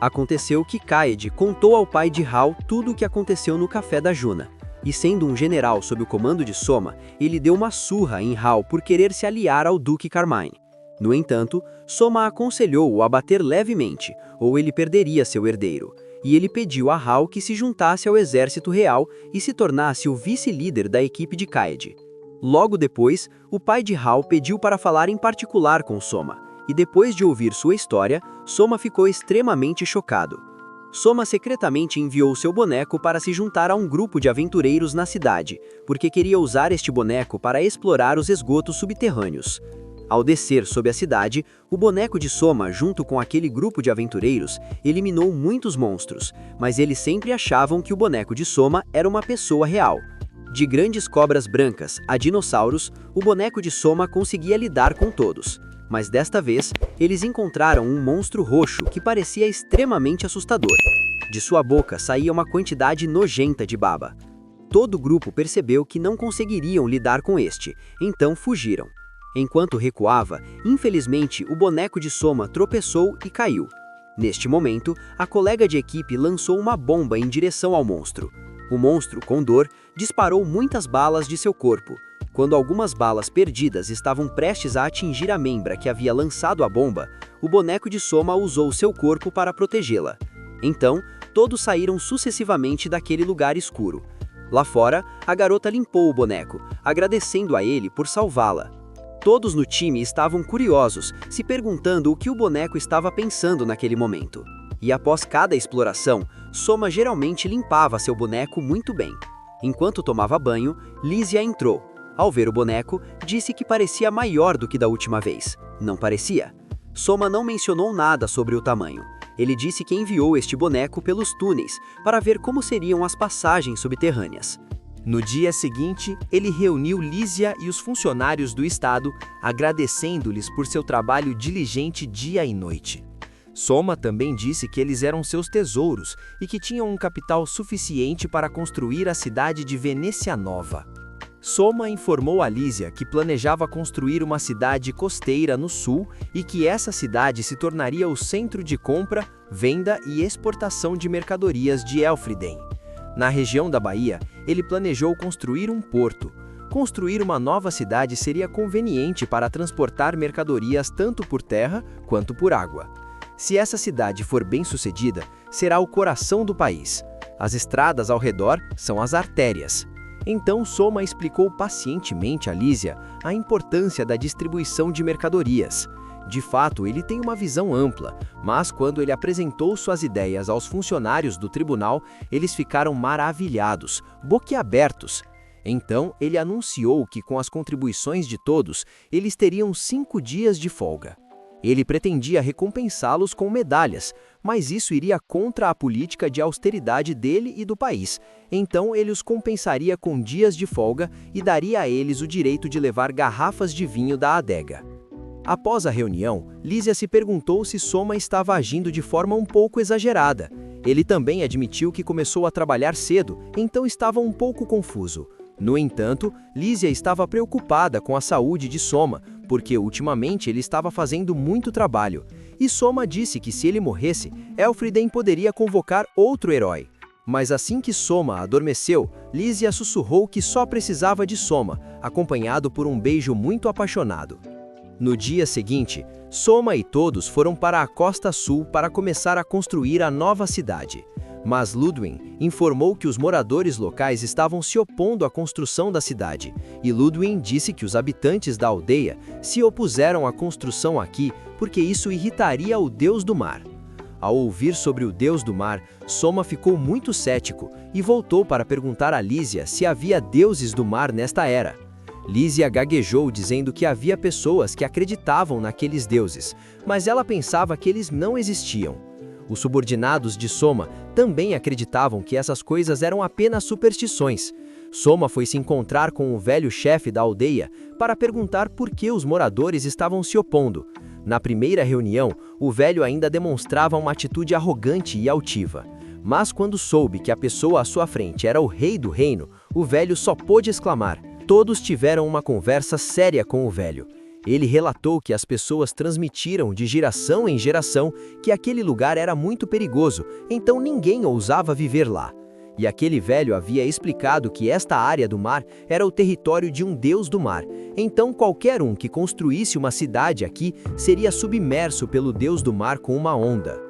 Aconteceu que Kaede contou ao pai de Hal tudo o que aconteceu no café da Juna. E sendo um general sob o comando de Soma, ele deu uma surra em Hal por querer se aliar ao Duque Carmine. No entanto, Soma aconselhou-o a bater levemente, ou ele perderia seu herdeiro, e ele pediu a Hal que se juntasse ao exército real e se tornasse o vice-líder da equipe de Kaede. Logo depois, o pai de Hal pediu para falar em particular com Soma, e depois de ouvir sua história, Soma ficou extremamente chocado. Soma secretamente enviou seu boneco para se juntar a um grupo de aventureiros na cidade, porque queria usar este boneco para explorar os esgotos subterrâneos. Ao descer sob a cidade, o boneco de Soma, junto com aquele grupo de aventureiros, eliminou muitos monstros, mas eles sempre achavam que o boneco de Soma era uma pessoa real. De grandes cobras brancas a dinossauros, o boneco de Soma conseguia lidar com todos. Mas desta vez, eles encontraram um monstro roxo que parecia extremamente assustador. De sua boca saía uma quantidade nojenta de baba. Todo o grupo percebeu que não conseguiriam lidar com este, então fugiram. Enquanto recuava, infelizmente o boneco de Soma tropeçou e caiu. Neste momento, a colega de equipe lançou uma bomba em direção ao monstro. O monstro, com dor, disparou muitas balas de seu corpo. Quando algumas balas perdidas estavam prestes a atingir a membra que havia lançado a bomba, o boneco de Soma usou seu corpo para protegê-la. Então, todos saíram sucessivamente daquele lugar escuro. Lá fora, a garota limpou o boneco, agradecendo a ele por salvá-la. Todos no time estavam curiosos, se perguntando o que o boneco estava pensando naquele momento. E após cada exploração, Soma geralmente limpava seu boneco muito bem. Enquanto tomava banho, Lísia entrou. Ao ver o boneco, disse que parecia maior do que da última vez. Não parecia. Soma não mencionou nada sobre o tamanho. Ele disse que enviou este boneco pelos túneis para ver como seriam as passagens subterrâneas. No dia seguinte, ele reuniu Lísia e os funcionários do estado, agradecendo-lhes por seu trabalho diligente dia e noite. Soma também disse que eles eram seus tesouros e que tinham um capital suficiente para construir a cidade de Venécia Nova. Soma informou a Lísia que planejava construir uma cidade costeira no sul e que essa cidade se tornaria o centro de compra, venda e exportação de mercadorias de Elfriden. Na região da Bahia, ele planejou construir um porto. Construir uma nova cidade seria conveniente para transportar mercadorias tanto por terra quanto por água. Se essa cidade for bem-sucedida, será o coração do país. As estradas ao redor são as artérias. Então Soma explicou pacientemente a Lísia a importância da distribuição de mercadorias. De fato, ele tem uma visão ampla, mas quando ele apresentou suas ideias aos funcionários do tribunal, eles ficaram maravilhados, boquiabertos. Então, ele anunciou que com as contribuições de todos, eles teriam 5 dias de folga. Ele pretendia recompensá-los com medalhas, mas isso iria contra a política de austeridade dele e do país. Então ele os compensaria com dias de folga e daria a eles o direito de levar garrafas de vinho da adega. Após a reunião, Lísia se perguntou se Soma estava agindo de forma um pouco exagerada. Ele também admitiu que começou a trabalhar cedo, então estava um pouco confuso. No entanto, Lísia estava preocupada com a saúde de Soma, porque ultimamente ele estava fazendo muito trabalho. E Soma disse que se ele morresse, Elfriden poderia convocar outro herói. Mas assim que Soma adormeceu, Lísia sussurrou que só precisava de Soma, acompanhado por um beijo muito apaixonado. No dia seguinte, Soma e todos foram para a costa sul para começar a construir a nova cidade. Mas Ludwig informou que os moradores locais estavam se opondo à construção da cidade, e Ludwig disse que os habitantes da aldeia se opuseram à construção aqui porque isso irritaria o deus do mar. Ao ouvir sobre o deus do mar, Soma ficou muito cético e voltou para perguntar a Lísia se havia deuses do mar nesta era. Lísia gaguejou dizendo que havia pessoas que acreditavam naqueles deuses, mas ela pensava que eles não existiam. Os subordinados de Soma também acreditavam que essas coisas eram apenas superstições. Soma foi se encontrar com o velho chefe da aldeia para perguntar por que os moradores estavam se opondo. Na primeira reunião, o velho ainda demonstrava uma atitude arrogante e altiva. Mas quando soube que a pessoa à sua frente era o rei do reino, o velho só pôde exclamar. Todos tiveram uma conversa séria com o velho. Ele relatou que as pessoas transmitiram de geração em geração que aquele lugar era muito perigoso, então ninguém ousava viver lá. E aquele velho havia explicado que esta área do mar era o território de um deus do mar, então qualquer um que construísse uma cidade aqui seria submerso pelo deus do mar com uma onda.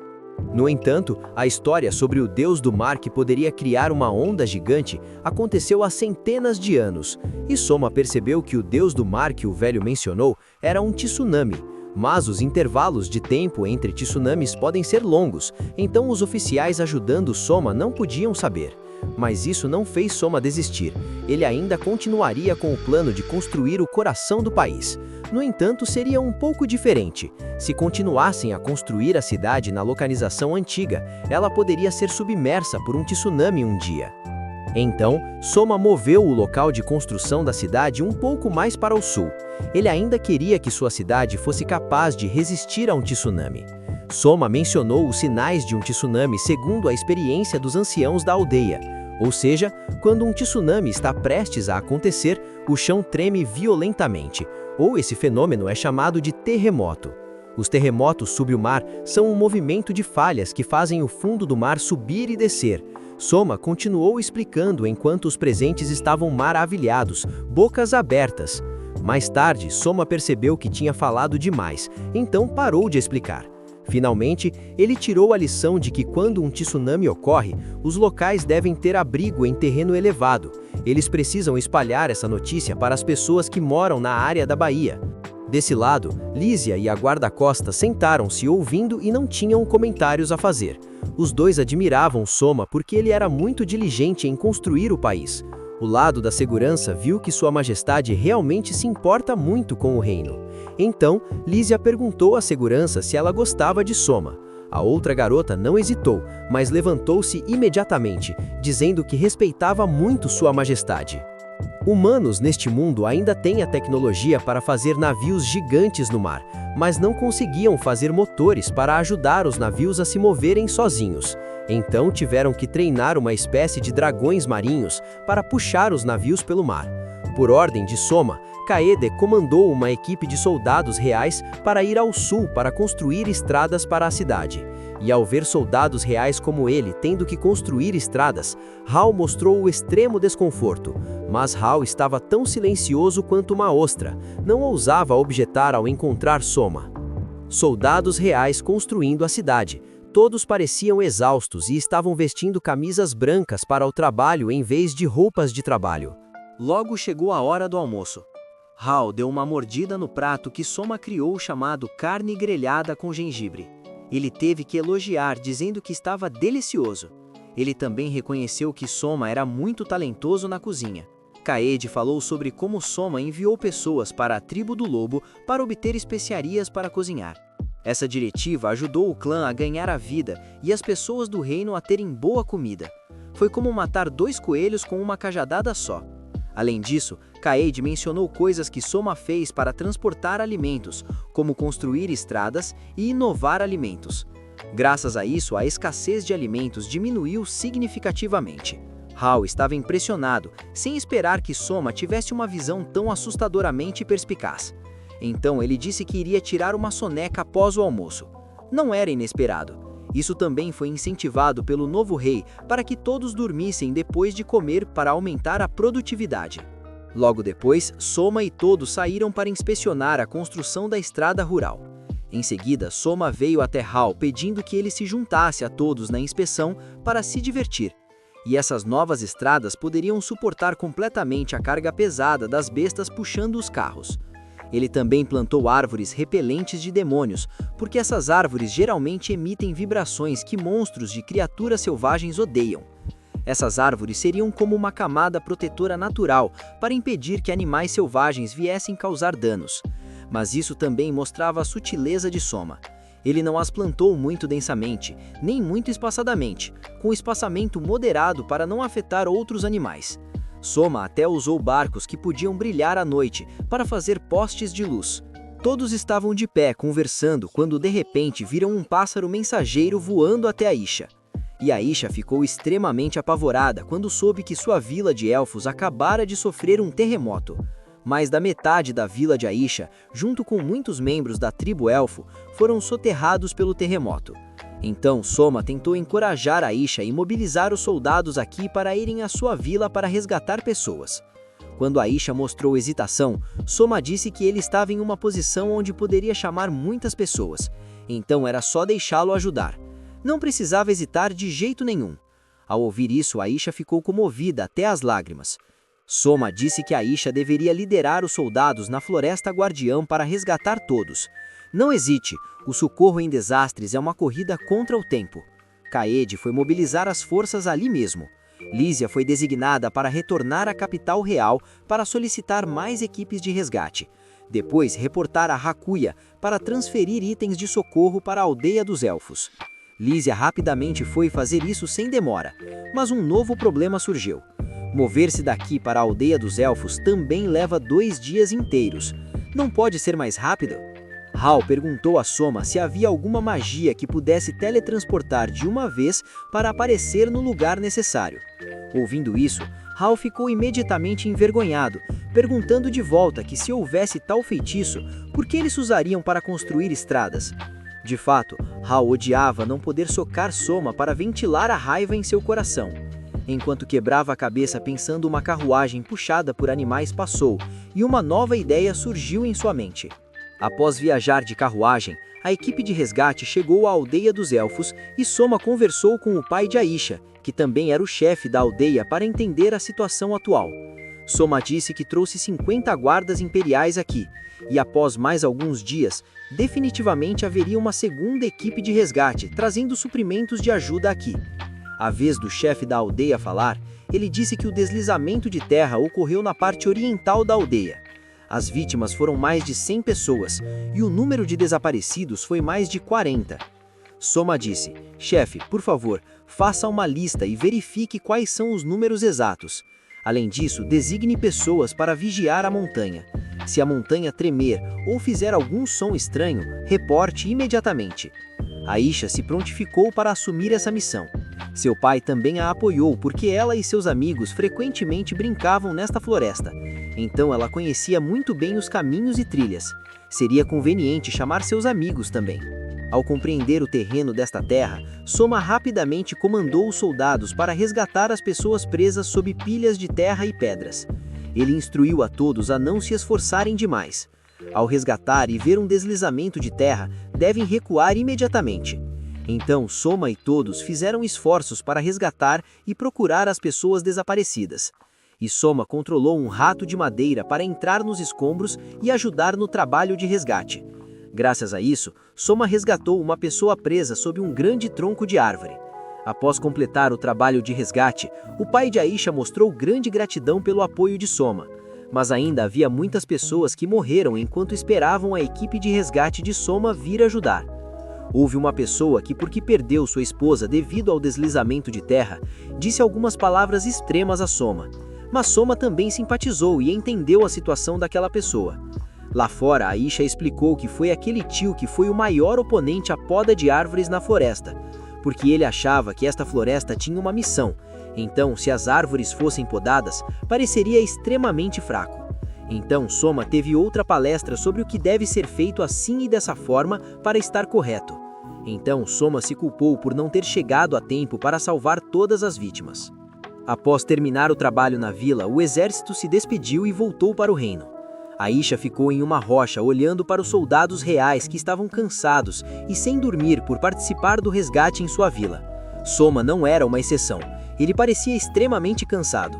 No entanto, a história sobre o deus do mar que poderia criar uma onda gigante aconteceu há centenas de anos, e Soma percebeu que o deus do mar que o velho mencionou era um tsunami. Mas os intervalos de tempo entre tsunamis podem ser longos, então os oficiais ajudando Soma não podiam saber. Mas isso não fez Soma desistir. Ele ainda continuaria com o plano de construir o coração do país. No entanto, seria um pouco diferente. Se continuassem a construir a cidade na localização antiga, ela poderia ser submersa por um tsunami um dia. Então, Soma moveu o local de construção da cidade um pouco mais para o sul. Ele ainda queria que sua cidade fosse capaz de resistir a um tsunami. Soma mencionou os sinais de um tsunami segundo a experiência dos anciãos da aldeia. Ou seja, quando um tsunami está prestes a acontecer, o chão treme violentamente, ou esse fenômeno é chamado de terremoto. Os terremotos sob o mar são um movimento de falhas que fazem o fundo do mar subir e descer. Soma continuou explicando enquanto os presentes estavam maravilhados, bocas abertas. Mais tarde, Soma percebeu que tinha falado demais, então parou de explicar. Finalmente, ele tirou a lição de que quando um tsunami ocorre, os locais devem ter abrigo em terreno elevado. Eles precisam espalhar essa notícia para as pessoas que moram na área da baía. Desse lado, Lísia e a guarda-costa sentaram-se ouvindo e não tinham comentários a fazer. Os dois admiravam Soma porque ele era muito diligente em construir o país. O lado da segurança viu que Sua Majestade realmente se importa muito com o reino. Então, Lísia perguntou à segurança se ela gostava de Soma. A outra garota não hesitou, mas levantou-se imediatamente, dizendo que respeitava muito Sua Majestade. Humanos neste mundo ainda têm a tecnologia para fazer navios gigantes no mar, mas não conseguiam fazer motores para ajudar os navios a se moverem sozinhos. Então tiveram que treinar uma espécie de dragões marinhos para puxar os navios pelo mar. Por ordem de Soma, Kaede comandou uma equipe de soldados reais para ir ao sul para construir estradas para a cidade. E ao ver soldados reais como ele tendo que construir estradas, Hal mostrou o extremo desconforto. Mas Hal estava tão silencioso quanto uma ostra, não ousava objetar ao encontrar Soma. Soldados reais construindo a cidade. Todos pareciam exaustos e estavam vestindo camisas brancas para o trabalho em vez de roupas de trabalho. Logo chegou a hora do almoço. Hal deu uma mordida no prato que Soma criou chamado carne grelhada com gengibre. Ele teve que elogiar, dizendo que estava delicioso. Ele também reconheceu que Soma era muito talentoso na cozinha. Kaede falou sobre como Soma enviou pessoas para a tribo do lobo para obter especiarias para cozinhar. Essa diretiva ajudou o clã a ganhar a vida e as pessoas do reino a terem boa comida. Foi como matar 2 coelhos com uma cajadada só. Além disso, Kaede mencionou coisas que Soma fez para transportar alimentos, como construir estradas e inovar alimentos. Graças a isso, a escassez de alimentos diminuiu significativamente. Hal estava impressionado, sem esperar que Soma tivesse uma visão tão assustadoramente perspicaz. Então ele disse que iria tirar uma soneca após o almoço. Não era inesperado. Isso também foi incentivado pelo novo rei para que todos dormissem depois de comer para aumentar a produtividade. Logo depois, Soma e todos saíram para inspecionar a construção da estrada rural. Em seguida, Soma veio até Hal pedindo que ele se juntasse a todos na inspeção para se divertir. E essas novas estradas poderiam suportar completamente a carga pesada das bestas puxando os carros. Ele também plantou árvores repelentes de demônios, porque essas árvores geralmente emitem vibrações que monstros de criaturas selvagens odeiam. Essas árvores seriam como uma camada protetora natural para impedir que animais selvagens viessem causar danos. Mas isso também mostrava a sutileza de Soma. Ele não as plantou muito densamente, nem muito espaçadamente, com espaçamento moderado para não afetar outros animais. Soma até usou barcos que podiam brilhar à noite para fazer postes de luz. Todos estavam de pé conversando quando de repente viram um pássaro mensageiro voando até Aisha. E Aisha ficou extremamente apavorada quando soube que sua vila de elfos acabara de sofrer um terremoto. Mais da metade da vila de Aisha, junto com muitos membros da tribo elfo, foram soterrados pelo terremoto. Então Soma tentou encorajar Aisha e mobilizar os soldados aqui para irem à sua vila para resgatar pessoas. Quando Aisha mostrou hesitação, Soma disse que ele estava em uma posição onde poderia chamar muitas pessoas, então era só deixá-lo ajudar. Não precisava hesitar de jeito nenhum. Ao ouvir isso, Aisha ficou comovida até as lágrimas. Soma disse que Aisha deveria liderar os soldados na Floresta Guardiã para resgatar todos. Não hesite, o socorro em desastres é uma corrida contra o tempo. Kaede foi mobilizar as forças ali mesmo. Lísia foi designada para retornar à capital real para solicitar mais equipes de resgate. Depois, reportar a Hakuya para transferir itens de socorro para a aldeia dos elfos. Lísia rapidamente foi fazer isso sem demora, mas um novo problema surgiu. Mover-se daqui para a aldeia dos elfos também leva 2 dias inteiros. Não pode ser mais rápido? Hal perguntou a Soma se havia alguma magia que pudesse teletransportar de uma vez para aparecer no lugar necessário. Ouvindo isso, Hal ficou imediatamente envergonhado, perguntando de volta que se houvesse tal feitiço, por que eles usariam para construir estradas? De fato, Hal odiava não poder socar Soma para ventilar a raiva em seu coração. Enquanto quebrava a cabeça pensando, uma carruagem puxada por animais passou, e uma nova ideia surgiu em sua mente. Após viajar de carruagem, a equipe de resgate chegou à aldeia dos elfos e Soma conversou com o pai de Aisha, que também era o chefe da aldeia, para entender a situação atual. Soma disse que trouxe 50 guardas imperiais aqui, e após mais alguns dias, definitivamente haveria uma segunda equipe de resgate, trazendo suprimentos de ajuda aqui. À vez do chefe da aldeia falar, ele disse que o deslizamento de terra ocorreu na parte oriental da aldeia. As vítimas foram mais de 100 pessoas, e o número de desaparecidos foi mais de 40. Soma disse: chefe, por favor, faça uma lista e verifique quais são os números exatos. Além disso, designe pessoas para vigiar a montanha. Se a montanha tremer ou fizer algum som estranho, reporte imediatamente. Aisha se prontificou para assumir essa missão. Seu pai também a apoiou porque ela e seus amigos frequentemente brincavam nesta floresta. Então ela conhecia muito bem os caminhos e trilhas. Seria conveniente chamar seus amigos também. Ao compreender o terreno desta terra, Soma rapidamente comandou os soldados para resgatar as pessoas presas sob pilhas de terra e pedras. Ele instruiu a todos a não se esforçarem demais. Ao resgatar e ver um deslizamento de terra, devem recuar imediatamente. Então Soma e todos fizeram esforços para resgatar e procurar as pessoas desaparecidas. E Soma controlou um rato de madeira para entrar nos escombros e ajudar no trabalho de resgate. Graças a isso, Soma resgatou uma pessoa presa sob um grande tronco de árvore. Após completar o trabalho de resgate, o pai de Aisha mostrou grande gratidão pelo apoio de Soma. Mas ainda havia muitas pessoas que morreram enquanto esperavam a equipe de resgate de Soma vir ajudar. Houve uma pessoa que, porque perdeu sua esposa devido ao deslizamento de terra, disse algumas palavras extremas a Soma. Mas Soma também simpatizou e entendeu a situação daquela pessoa. Lá fora, Aisha explicou que foi aquele tio que foi o maior oponente à poda de árvores na floresta, porque ele achava que esta floresta tinha uma missão. Então, se as árvores fossem podadas, pareceria extremamente fraco. Então, Soma teve outra palestra sobre o que deve ser feito assim e dessa forma para estar correto. Então, Soma se culpou por não ter chegado a tempo para salvar todas as vítimas. Após terminar o trabalho na vila, o exército se despediu e voltou para o reino. Aisha ficou em uma rocha olhando para os soldados reais que estavam cansados e sem dormir por participar do resgate em sua vila. Soma não era uma exceção. Ele parecia extremamente cansado.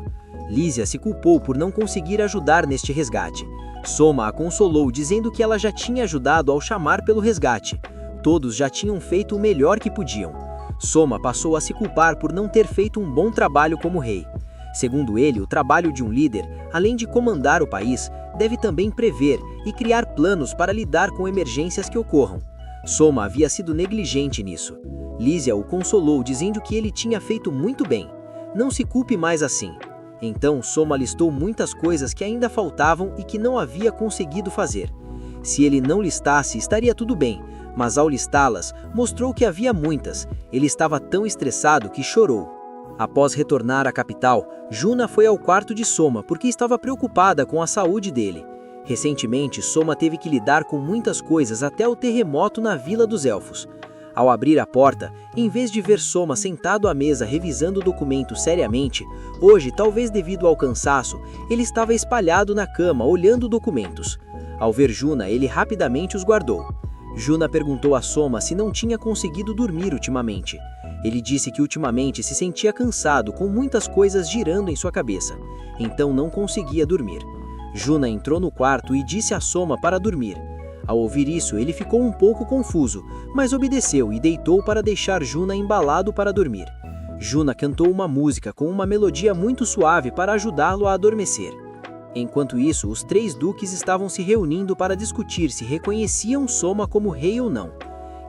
Lísia se culpou por não conseguir ajudar neste resgate. Soma a consolou dizendo que ela já tinha ajudado ao chamar pelo resgate. Todos já tinham feito o melhor que podiam. Soma passou a se culpar por não ter feito um bom trabalho como rei. Segundo ele, o trabalho de um líder, além de comandar o país, deve também prever e criar planos para lidar com emergências que ocorram. Soma havia sido negligente nisso. Lísia o consolou dizendo que ele tinha feito muito bem. Não se culpe mais assim. Então Soma listou muitas coisas que ainda faltavam e que não havia conseguido fazer. Se ele não listasse, estaria tudo bem, mas ao listá-las, mostrou que havia muitas. Ele estava tão estressado que chorou. Após retornar à capital, Juna foi ao quarto de Soma porque estava preocupada com a saúde dele. Recentemente, Soma teve que lidar com muitas coisas até o terremoto na Vila dos Elfos. Ao abrir a porta, em vez de ver Soma sentado à mesa revisando o documento seriamente, hoje, talvez devido ao cansaço, ele estava espalhado na cama olhando documentos. Ao ver Juna, ele rapidamente os guardou. Juna perguntou a Soma se não tinha conseguido dormir ultimamente. Ele disse que ultimamente se sentia cansado com muitas coisas girando em sua cabeça, então não conseguia dormir. Juna entrou no quarto e disse a Soma para dormir. Ao ouvir isso, ele ficou um pouco confuso, mas obedeceu e deitou para deixar Juna embalado para dormir. Juna cantou uma música com uma melodia muito suave para ajudá-lo a adormecer. Enquanto isso, os 3 duques estavam se reunindo para discutir se reconheciam Soma como rei ou não.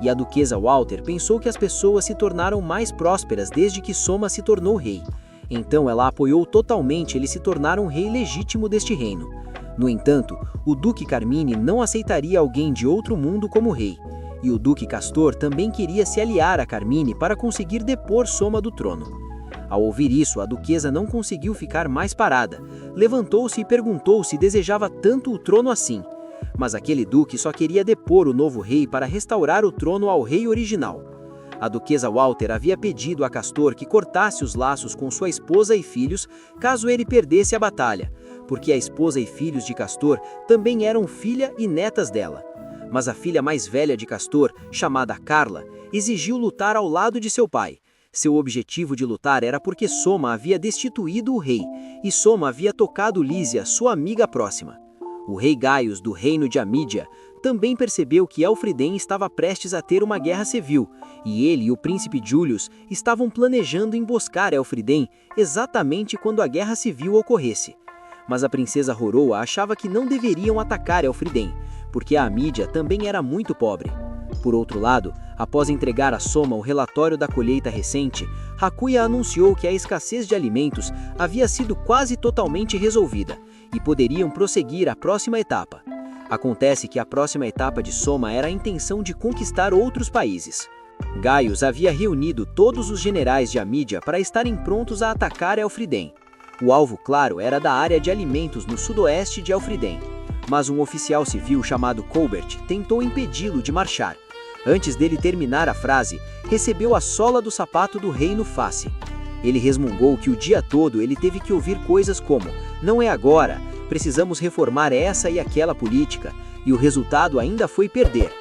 E a duquesa Walter pensou que as pessoas se tornaram mais prósperas desde que Soma se tornou rei. Então ela apoiou totalmente ele se tornar um rei legítimo deste reino. No entanto, o Duque Carmine não aceitaria alguém de outro mundo como rei. E o Duque Castor também queria se aliar a Carmine para conseguir depor Soma do trono. Ao ouvir isso, a duquesa não conseguiu ficar mais parada. Levantou-se e perguntou se desejava tanto o trono assim. Mas aquele duque só queria depor o novo rei para restaurar o trono ao rei original. A duquesa Walter havia pedido a Castor que cortasse os laços com sua esposa e filhos caso ele perdesse a batalha, porque a esposa e filhos de Castor também eram filha e netas dela. Mas a filha mais velha de Castor, chamada Carla, exigiu lutar ao lado de seu pai. Seu objetivo de lutar era porque Soma havia destituído o rei, e Soma havia tocado Lísia, sua amiga próxima. O rei Gaius, do reino de Amídia, também percebeu que Elfriden estava prestes a ter uma guerra civil, e ele e o príncipe Julius estavam planejando emboscar Elfriden exatamente quando a guerra civil ocorresse. Mas a princesa Roroa achava que não deveriam atacar Elfriden, porque a Amídia também era muito pobre. Por outro lado, após entregar a Soma o relatório da colheita recente, Hakuya anunciou que a escassez de alimentos havia sido quase totalmente resolvida, e poderiam prosseguir à próxima etapa. Acontece que a próxima etapa de Soma era a intenção de conquistar outros países. Gaius havia reunido todos os generais de Amídia para estarem prontos a atacar Elfriden. O alvo, claro, era da área de alimentos no sudoeste de Elfriden, mas um oficial civil chamado Colbert tentou impedi-lo de marchar. Antes dele terminar a frase, recebeu a sola do sapato do rei no face. Ele resmungou que o dia todo ele teve que ouvir coisas como: "Não é agora, precisamos reformar essa e aquela política", e o resultado ainda foi perder.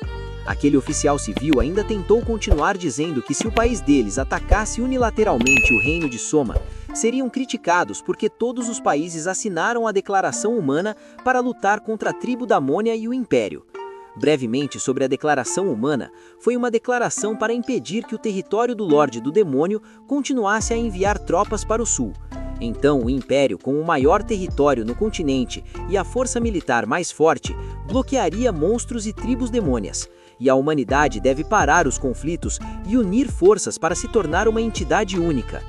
Aquele oficial civil ainda tentou continuar dizendo que se o país deles atacasse unilateralmente o reino de Soma, seriam criticados porque todos os países assinaram a Declaração Humana para lutar contra a tribo da Mônia e o Império. Brevemente sobre a Declaração Humana, foi uma declaração para impedir que o território do Lorde do Demônio continuasse a enviar tropas para o sul. Então, o Império, com o maior território no continente e a força militar mais forte, bloquearia monstros e tribos demônias. E a humanidade deve parar os conflitos e unir forças para se tornar uma entidade única.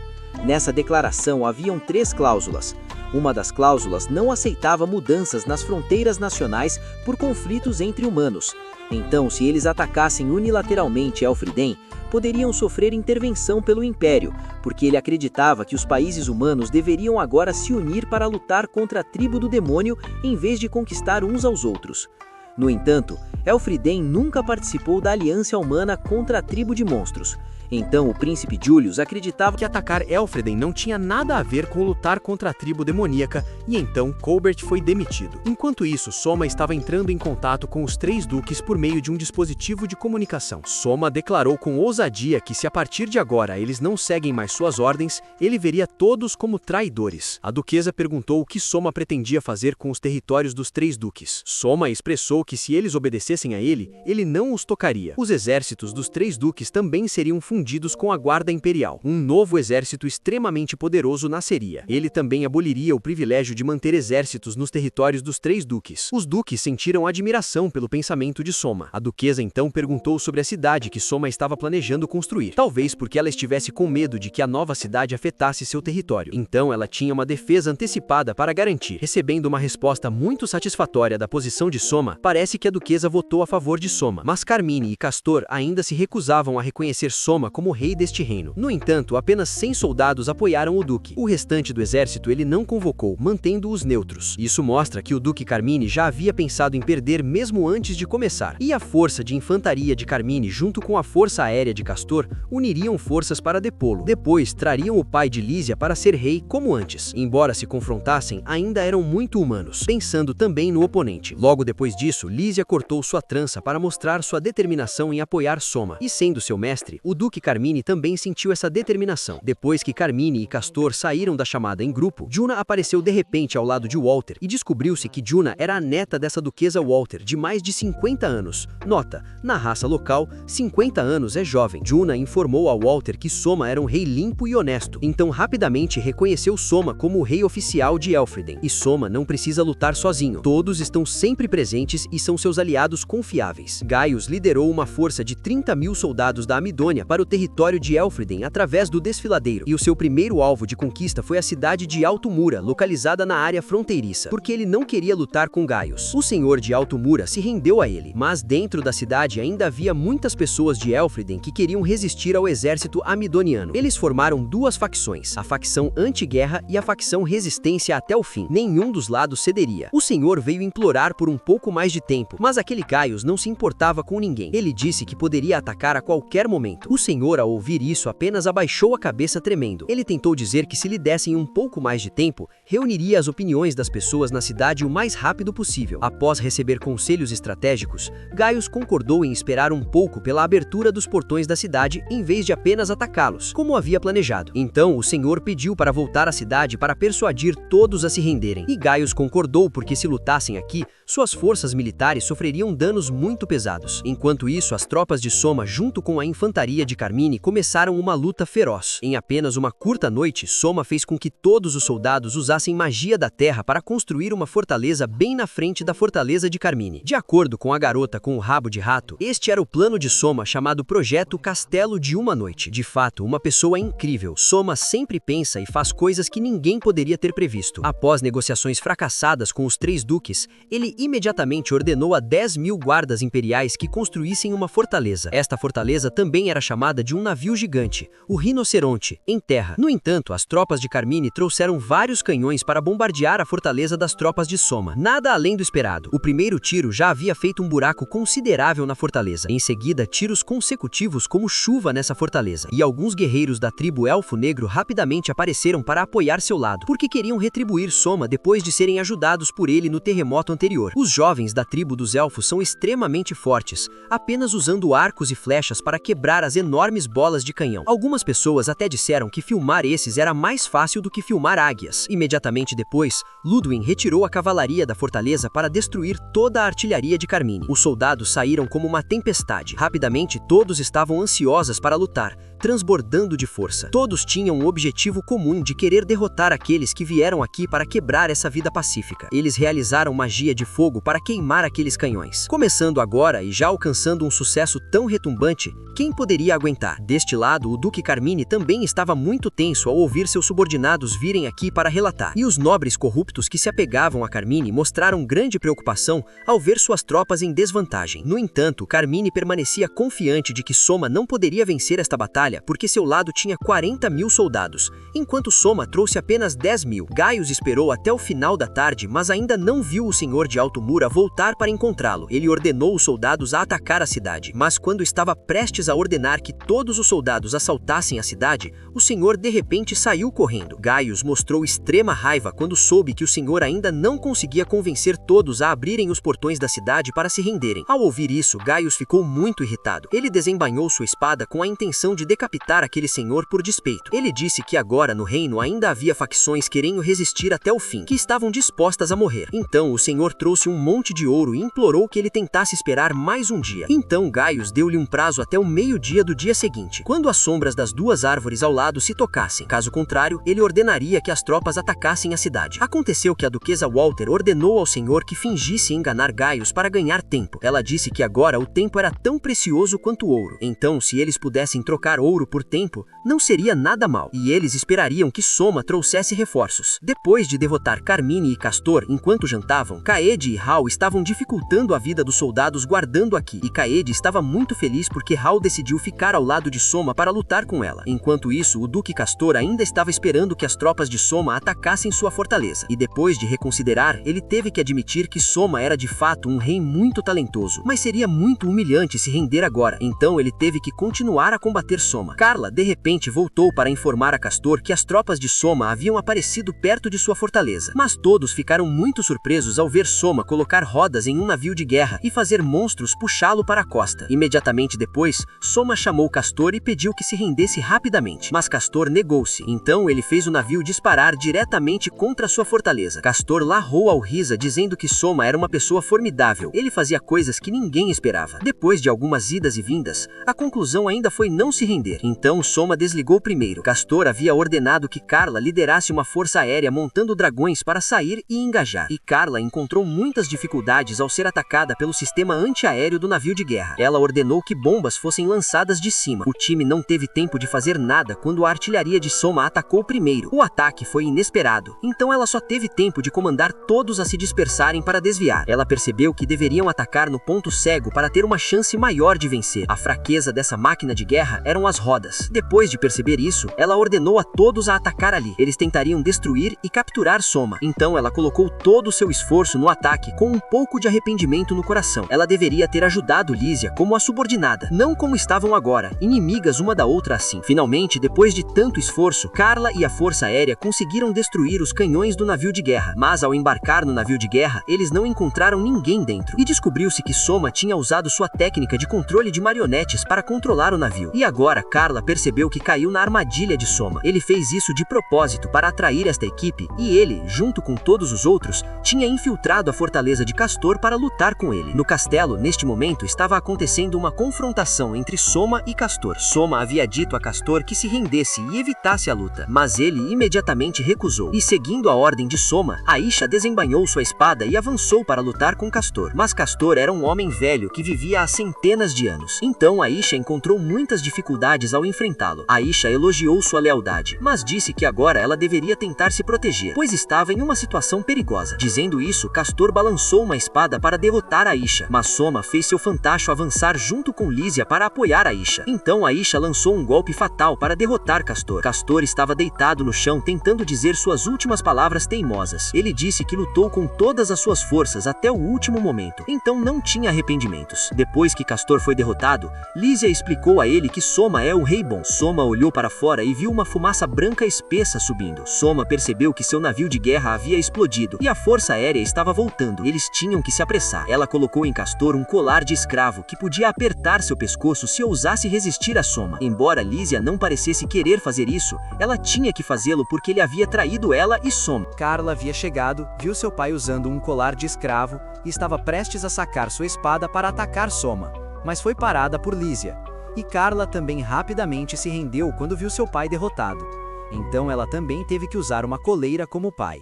Nessa declaração haviam 3 cláusulas. Uma das cláusulas não aceitava mudanças nas fronteiras nacionais por conflitos entre humanos. Então, se eles atacassem unilateralmente Elfriden, poderiam sofrer intervenção pelo Império, porque ele acreditava que os países humanos deveriam agora se unir para lutar contra a tribo do demônio em vez de conquistar uns aos outros. No entanto, Elfriden nunca participou da aliança humana contra a tribo de monstros. Então o príncipe Julius acreditava que atacar Elfriden não tinha nada a ver com lutar contra a tribo demoníaca, e então Colbert foi demitido. Enquanto isso, Soma estava entrando em contato com os 3 duques por meio de um dispositivo de comunicação. Soma declarou com ousadia que se a partir de agora eles não seguem mais suas ordens, ele veria todos como traidores. A duquesa perguntou o que Soma pretendia fazer com os territórios dos 3 duques. Soma expressou que se eles obedecessem a ele, ele não os tocaria. Os exércitos dos 3 duques também seriam fundidos com a guarda imperial. Um novo exército extremamente poderoso nasceria. Ele também aboliria o privilégio de manter exércitos nos territórios dos 3 duques. Os duques sentiram admiração pelo pensamento de Soma. A duquesa então perguntou sobre a cidade que Soma estava planejando construir, talvez porque ela estivesse com medo de que a nova cidade afetasse seu território. Então ela tinha uma defesa antecipada para garantir. Recebendo uma resposta muito satisfatória da posição de Soma, parece que a duquesa votou a favor de Soma, mas Carmine e Castor ainda se recusavam a reconhecer Soma Soma como rei deste reino. No entanto, apenas 100 soldados apoiaram o duque. O restante do exército ele não convocou, mantendo-os neutros. Isso mostra que o duque Carmine já havia pensado em perder mesmo antes de começar. E a força de infantaria de Carmine junto com a força aérea de Castor uniriam forças para depô-lo. Depois, trariam o pai de Lísia para ser rei como antes. Embora se confrontassem, ainda eram muito humanos, pensando também no oponente. Logo depois disso, Lísia cortou sua trança para mostrar sua determinação em apoiar Soma. E sendo seu mestre, o duque Carmine também sentiu essa determinação. Depois que Carmine e Castor saíram da chamada em grupo, Juna apareceu de repente ao lado de Walter e descobriu-se que Juna era a neta dessa duquesa Walter, de mais de 50 anos. Nota, na raça local, 50 anos é jovem. Juna informou a Walter que Soma era um rei limpo e honesto, então rapidamente reconheceu Soma como o rei oficial de Elfriden. E Soma não precisa lutar sozinho, todos estão sempre presentes e são seus aliados confiáveis. Gaius liderou uma força de 30.000 soldados da Amidônia para o território de Elfriden através do desfiladeiro, e o seu primeiro alvo de conquista foi a cidade de Alto Mura, localizada na área fronteiriça, porque ele não queria lutar com Gaius. O senhor de Alto Mura se rendeu a ele, mas dentro da cidade ainda havia muitas pessoas de Elfriden que queriam resistir ao exército amidoniano. Eles formaram duas facções, a facção anti-guerra e a facção resistência até o fim. Nenhum dos lados cederia. O senhor veio implorar por um pouco mais de tempo, mas aquele Gaius não se importava com ninguém. Ele disse que poderia atacar a qualquer momento. O senhor, ao ouvir isso, apenas abaixou a cabeça tremendo. Ele tentou dizer que se lhe dessem um pouco mais de tempo, reuniria as opiniões das pessoas na cidade o mais rápido possível. Após receber conselhos estratégicos, Gaius concordou em esperar um pouco pela abertura dos portões da cidade em vez de apenas atacá-los, como havia planejado. Então, o senhor pediu para voltar à cidade para persuadir todos a se renderem. E Gaius concordou porque se lutassem aqui, suas forças militares sofreriam danos muito pesados. Enquanto isso, as tropas de Soma, junto com a infantaria de Carmine, começaram uma luta feroz. Em apenas uma curta noite, Soma fez com que todos os soldados usassem magia da terra para construir uma fortaleza bem na frente da fortaleza de Carmine. De acordo com a garota com o rabo de rato, este era o plano de Soma chamado Projeto Castelo de uma Noite. De fato, uma pessoa incrível. Soma sempre pensa e faz coisas que ninguém poderia ter previsto. Após negociações fracassadas com os 3 duques, ele imediatamente ordenou a 10.000 guardas imperiais que construíssem uma fortaleza. Esta fortaleza também era chamada de um navio gigante, o Rinoceronte, em terra. No entanto, as tropas de Carmine trouxeram vários canhões para bombardear a fortaleza das tropas de Soma. Nada além do esperado. O primeiro tiro já havia feito um buraco considerável na fortaleza. Em seguida, tiros consecutivos como chuva nessa fortaleza. E alguns guerreiros da tribo Elfo Negro rapidamente apareceram para apoiar seu lado, porque queriam retribuir Soma depois de serem ajudados por ele no terremoto anterior. Os jovens da tribo dos Elfos são extremamente fortes, apenas usando arcos e flechas para quebrar as enormes bolas de canhão. Algumas pessoas até disseram que filmar esses era mais fácil do que filmar águias. Imediatamente depois, Ludwig retirou a cavalaria da fortaleza para destruir toda a artilharia de Carmine. Os soldados saíram como uma tempestade. Rapidamente, todos estavam ansiosos para lutar, transbordando de força. Todos tinham um objetivo comum de querer derrotar aqueles que vieram aqui para quebrar essa vida pacífica. Eles realizaram magia de fogo para queimar aqueles canhões. Começando agora e já alcançando um sucesso tão retumbante, quem poderia aguentar? Deste lado, o Duque Carmine também estava muito tenso ao ouvir seus subordinados virem aqui para relatar. E os nobres corruptos que se apegavam a Carmine mostraram grande preocupação ao ver suas tropas em desvantagem. No entanto, Carmine permanecia confiante de que Soma não poderia vencer esta batalha porque seu lado tinha 40.000 soldados, enquanto Soma trouxe apenas 10.000. Gaius esperou até o final da tarde, mas ainda não viu o senhor de Alto Mura voltar para encontrá-lo. Ele ordenou os soldados a atacar a cidade, mas quando estava prestes a ordenar que todos os soldados assaltassem a cidade, o senhor de repente saiu correndo. Gaius mostrou extrema raiva quando soube que o senhor ainda não conseguia convencer todos a abrirem os portões da cidade para se renderem. Ao ouvir isso, Gaius ficou muito irritado. Ele desembainhou sua espada com a intenção de decapitar aquele senhor por despeito. Ele disse que agora no reino ainda havia facções querendo resistir até o fim, que estavam dispostas a morrer. Então o senhor trouxe um monte de ouro e implorou que ele tentasse esperar mais um dia. Então Gaius deu-lhe um prazo até o meio-dia do dia seguinte, quando as sombras das duas árvores ao lado se tocassem. Caso contrário, ele ordenaria que as tropas atacassem a cidade. Aconteceu que a duquesa Walter ordenou ao senhor que fingisse enganar Gaius para ganhar tempo. Ela disse que agora o tempo era tão precioso quanto o ouro. Então, se eles pudessem trocar ouro por tempo, não seria nada mal, e eles esperariam que Soma trouxesse reforços. Depois de derrotar Carmine e Castor enquanto jantavam, Caede e Hal estavam dificultando a vida dos soldados guardando aqui, e Caede estava muito feliz porque Hal decidiu ficar ao lado de Soma para lutar com ela. Enquanto isso, o Duque Castor ainda estava esperando que as tropas de Soma atacassem sua fortaleza. E depois de reconsiderar, ele teve que admitir que Soma era de fato um rei muito talentoso, mas seria muito humilhante se render agora. Então ele teve que continuar a combater Soma. Carla, de repente, voltou para informar a Castor que as tropas de Soma haviam aparecido perto de sua fortaleza. Mas todos ficaram muito surpresos ao ver Soma colocar rodas em um navio de guerra e fazer monstros puxá-lo para a costa. Imediatamente depois, Soma chamou Castor e pediu que se rendesse rapidamente. Mas Castor negou-se. Então ele fez o navio disparar diretamente contra sua fortaleza. Castor larrou ao Risa dizendo que Soma era uma pessoa formidável. Ele fazia coisas que ninguém esperava. Depois de algumas idas e vindas, a conclusão ainda foi não se render. Então Soma desligou primeiro. Castor havia ordenado que Carla liderasse uma força aérea montando dragões para sair e engajar. E Carla encontrou muitas dificuldades ao ser atacada pelo sistema antiaéreo do navio de guerra. Ela ordenou que bombas fossem lançadas de cima. O time não teve tempo de fazer nada quando a artilharia de Soma atacou primeiro. O ataque foi inesperado. Então ela só teve tempo de comandar todos a se dispersarem para desviar. Ela percebeu que deveriam atacar no ponto cego para ter uma chance maior de vencer. A fraqueza dessa máquina de guerra eram as rodas. Depois de perceber isso, ela ordenou a todos a atacar ali. Eles tentariam destruir e capturar Soma. Então ela colocou todo o seu esforço no ataque com um pouco de arrependimento no coração. Ela deveria ter ajudado Lísia como a subordinada, não como estavam agora, inimigas uma da outra assim. Finalmente, depois de tanto esforço, Carla e a Força Aérea conseguiram destruir os canhões do navio de guerra. Mas ao embarcar no navio de guerra, eles não encontraram ninguém dentro. E descobriu-se que Soma tinha usado sua técnica de controle de marionetes para controlar o navio. E agora Carla percebeu que caiu na armadilha de Soma. Ele fez isso de propósito para atrair esta equipe, e ele, junto com todos os outros, tinha infiltrado a fortaleza de Castor para lutar com ele. No castelo, neste momento, estava acontecendo uma confrontação entre Soma e Castor. Soma havia dito a Castor que se rendesse e evitasse a luta, mas ele imediatamente recusou. E seguindo a ordem de Soma, Aisha desembainhou sua espada e avançou para lutar com Castor. Mas Castor era um homem velho que vivia há centenas de anos. Então Aisha encontrou muitas dificuldades ao enfrentá-lo. Aisha elogiou sua lealdade, mas disse que agora ela deveria tentar se proteger, pois estava em uma situação perigosa. Dizendo isso, Castor balançou uma espada para derrotar Aisha, mas Soma fez seu fantacho avançar junto com Lísia para apoiar Aisha. Então Aisha lançou um golpe fatal para derrotar Castor. Castor estava deitado no chão tentando dizer suas últimas palavras teimosas. Ele disse que lutou com todas as suas forças até o último momento, então não tinha arrependimentos. Depois que Castor foi derrotado, Lísia explicou a ele que Soma é um rei bom. Soma olhou para fora e viu uma fumaça branca espessa subindo. Soma percebeu que seu navio de guerra havia explodido e a força aérea estava voltando. Eles tinham que se apressar. Ela colocou em Castor um colar de escravo que podia apertar seu pescoço se ousasse resistir a Soma. Embora Lísia não parecesse querer fazer isso, ela tinha que fazê-lo porque ele havia traído ela e Soma. Carla havia chegado, viu seu pai usando um colar de escravo e estava prestes a sacar sua espada para atacar Soma, mas foi parada por Lísia. E Carla também rapidamente se rendeu quando viu seu pai derrotado. Então ela também teve que usar uma coleira como o pai.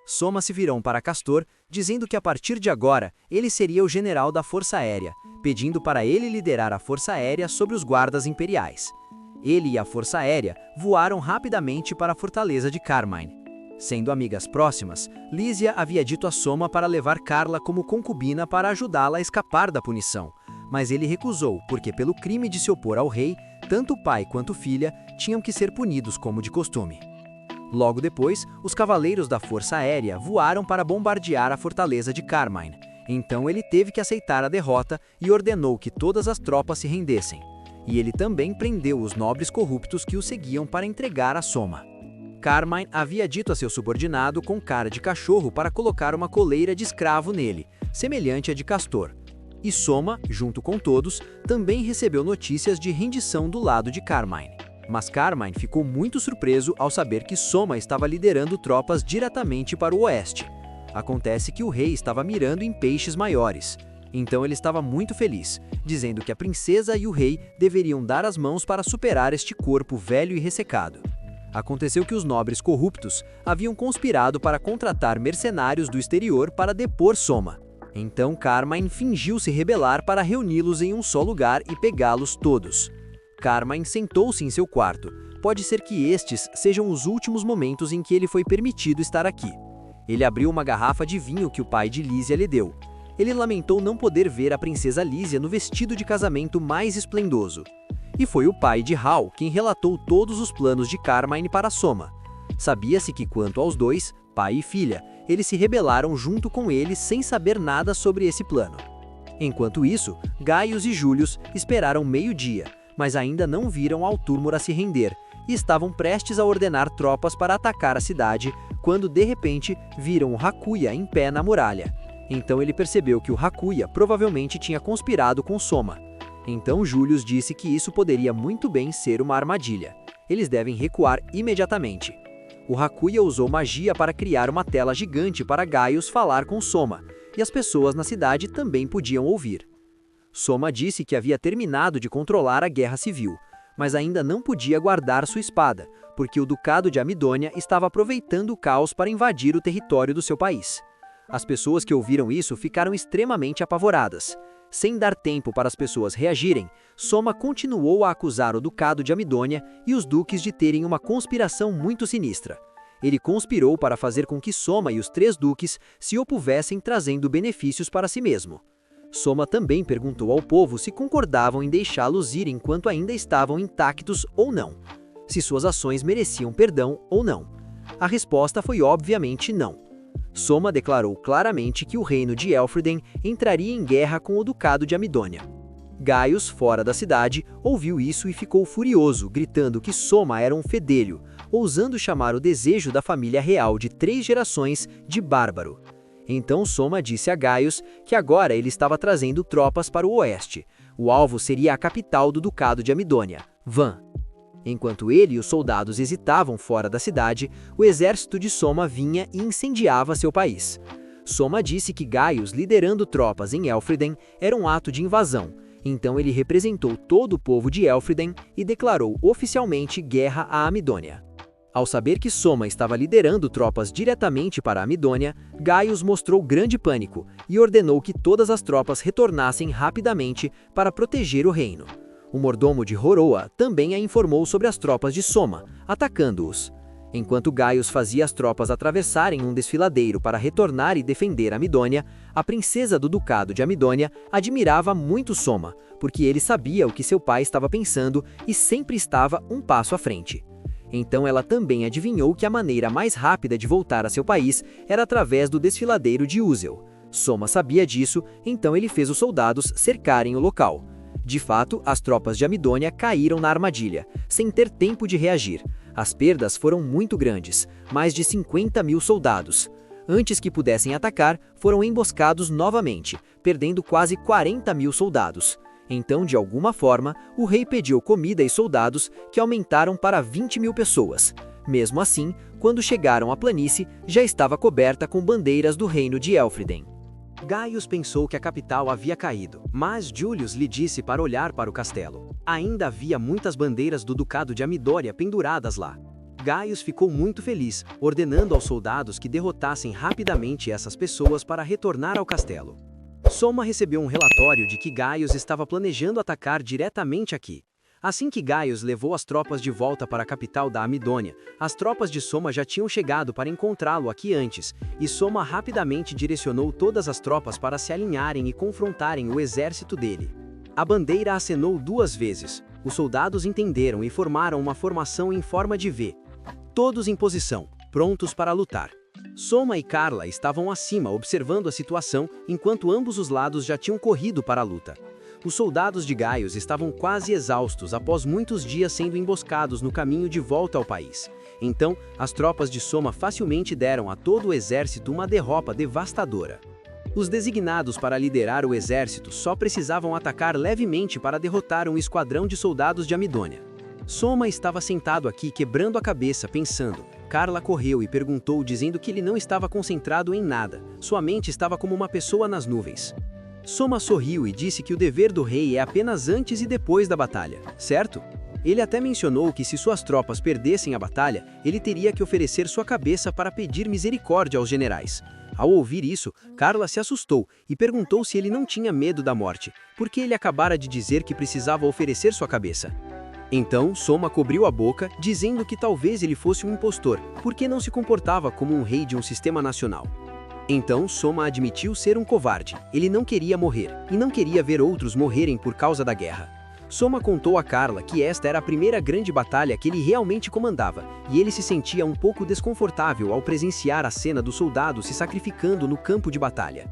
Soma se virou para Castor, dizendo que a partir de agora ele seria o general da Força Aérea, pedindo para ele liderar a Força Aérea sobre os guardas imperiais. Ele e a Força Aérea voaram rapidamente para a fortaleza de Carmine. Sendo amigas próximas, Lísia havia dito a Soma para levar Carla como concubina para ajudá-la a escapar da punição, mas ele recusou porque pelo crime de se opor ao rei, tanto o pai quanto filha tinham que ser punidos como de costume. Logo depois, os cavaleiros da Força Aérea voaram para bombardear a fortaleza de Carmine. Então ele teve que aceitar a derrota e ordenou que todas as tropas se rendessem. E ele também prendeu os nobres corruptos que o seguiam para entregar a Soma. Carmine havia dito a seu subordinado com cara de cachorro para colocar uma coleira de escravo nele, semelhante à de Castor. E Soma, junto com todos, também recebeu notícias de rendição do lado de Carmine. Mas Carmine ficou muito surpreso ao saber que Soma estava liderando tropas diretamente para o oeste. Acontece que o rei estava mirando em peixes maiores. Então ele estava muito feliz, dizendo que a princesa e o rei deveriam dar as mãos para superar este corpo velho e ressecado. Aconteceu que os nobres corruptos haviam conspirado para contratar mercenários do exterior para depor Soma. Então Carmine fingiu se rebelar para reuni-los em um só lugar e pegá-los todos. Carmine sentou-se em seu quarto. Pode ser que estes sejam os últimos momentos em que ele foi permitido estar aqui. Ele abriu uma garrafa de vinho que o pai de Lísia lhe deu. Ele lamentou não poder ver a princesa Lísia no vestido de casamento mais esplendoso. E foi o pai de Hal quem relatou todos os planos de Carmine para Soma. Sabia-se que quanto aos dois, pai e filha, eles se rebelaram junto com ele sem saber nada sobre esse plano. Enquanto isso, Gaius e Julius esperaram meio-dia, mas ainda não viram Altúrmora se render, e estavam prestes a ordenar tropas para atacar a cidade, quando de repente viram o Hakuya em pé na muralha. Então ele percebeu que o Hakuya provavelmente tinha conspirado com Soma. Então Julius disse que isso poderia muito bem ser uma armadilha. Eles devem recuar imediatamente. O Hakuya usou magia para criar uma tela gigante para Gaius falar com Soma, e as pessoas na cidade também podiam ouvir. Soma disse que havia terminado de controlar a guerra civil, mas ainda não podia guardar sua espada, porque o Ducado de Amidônia estava aproveitando o caos para invadir o território do seu país. As pessoas que ouviram isso ficaram extremamente apavoradas. Sem dar tempo para as pessoas reagirem, Soma continuou a acusar o Ducado de Amidônia e os duques de terem uma conspiração muito sinistra. Ele conspirou para fazer com que Soma e os 3 duques se opusessem, trazendo benefícios para si mesmo. Soma também perguntou ao povo se concordavam em deixá-los ir enquanto ainda estavam intactos ou não, se suas ações mereciam perdão ou não. A resposta foi obviamente não. Soma declarou claramente que o reino de Elfriden entraria em guerra com o Ducado de Amidônia. Gaius, fora da cidade, ouviu isso e ficou furioso, gritando que Soma era um fedelho, ousando chamar o desejo da família real de 3 gerações de bárbaro. Então Soma disse a Gaius que agora ele estava trazendo tropas para o oeste. O alvo seria a capital do Ducado de Amidônia, Van. Enquanto ele e os soldados hesitavam fora da cidade, o exército de Soma vinha e incendiava seu país. Soma disse que Gaius liderando tropas em Elfriden era um ato de invasão, então ele representou todo o povo de Elfriden e declarou oficialmente guerra à Amidônia. Ao saber que Soma estava liderando tropas diretamente para a Amidônia, Gaius mostrou grande pânico e ordenou que todas as tropas retornassem rapidamente para proteger o reino. O mordomo de Roroa também a informou sobre as tropas de Soma, atacando-os. Enquanto Gaius fazia as tropas atravessarem um desfiladeiro para retornar e defender a Amidônia, a princesa do Ducado de Amidônia admirava muito Soma, porque ele sabia o que seu pai estava pensando e sempre estava um passo à frente. Então ela também adivinhou que a maneira mais rápida de voltar a seu país era através do desfiladeiro de Uzel. Soma sabia disso, então ele fez os soldados cercarem o local. De fato, as tropas de Amidônia caíram na armadilha, sem ter tempo de reagir. As perdas foram muito grandes, mais de 50.000 soldados. Antes que pudessem atacar, foram emboscados novamente, perdendo quase 40.000 soldados. Então, de alguma forma, o rei pediu comida e soldados, que aumentaram para 20.000 pessoas. Mesmo assim, quando chegaram à planície, já estava coberta com bandeiras do reino de Elfriden. Gaius pensou que a capital havia caído, mas Julius lhe disse para olhar para o castelo. Ainda havia muitas bandeiras do Ducado de Amidônia penduradas lá. Gaius ficou muito feliz, ordenando aos soldados que derrotassem rapidamente essas pessoas para retornar ao castelo. Soma recebeu um relatório de que Gaius estava planejando atacar diretamente aqui. Assim que Gaius levou as tropas de volta para a capital da Amidônia, as tropas de Soma já tinham chegado para encontrá-lo aqui antes, e Soma rapidamente direcionou todas as tropas para se alinharem e confrontarem o exército dele. A bandeira acenou 2 vezes. Os soldados entenderam e formaram uma formação em forma de V. Todos em posição, prontos para lutar. Soma e Carla estavam acima observando a situação, enquanto ambos os lados já tinham corrido para a luta. Os soldados de Gaius estavam quase exaustos após muitos dias sendo emboscados no caminho de volta ao país. Então, as tropas de Soma facilmente deram a todo o exército uma derrota devastadora. Os designados para liderar o exército só precisavam atacar levemente para derrotar um esquadrão de soldados de Amidônia. Soma estava sentado aqui quebrando a cabeça pensando. Carla correu e perguntou dizendo que ele não estava concentrado em nada, sua mente estava como uma pessoa nas nuvens. Soma sorriu e disse que o dever do rei é apenas antes e depois da batalha, certo? Ele até mencionou que se suas tropas perdessem a batalha, ele teria que oferecer sua cabeça para pedir misericórdia aos generais. Ao ouvir isso, Carla se assustou e perguntou se ele não tinha medo da morte, porque ele acabara de dizer que precisava oferecer sua cabeça. Então, Soma cobriu a boca, dizendo que talvez ele fosse um impostor, porque não se comportava como um rei de um sistema nacional. Então, Soma admitiu ser um covarde, ele não queria morrer, e não queria ver outros morrerem por causa da guerra. Soma contou a Carla que esta era a primeira grande batalha que ele realmente comandava, e ele se sentia um pouco desconfortável ao presenciar a cena dos soldados se sacrificando no campo de batalha.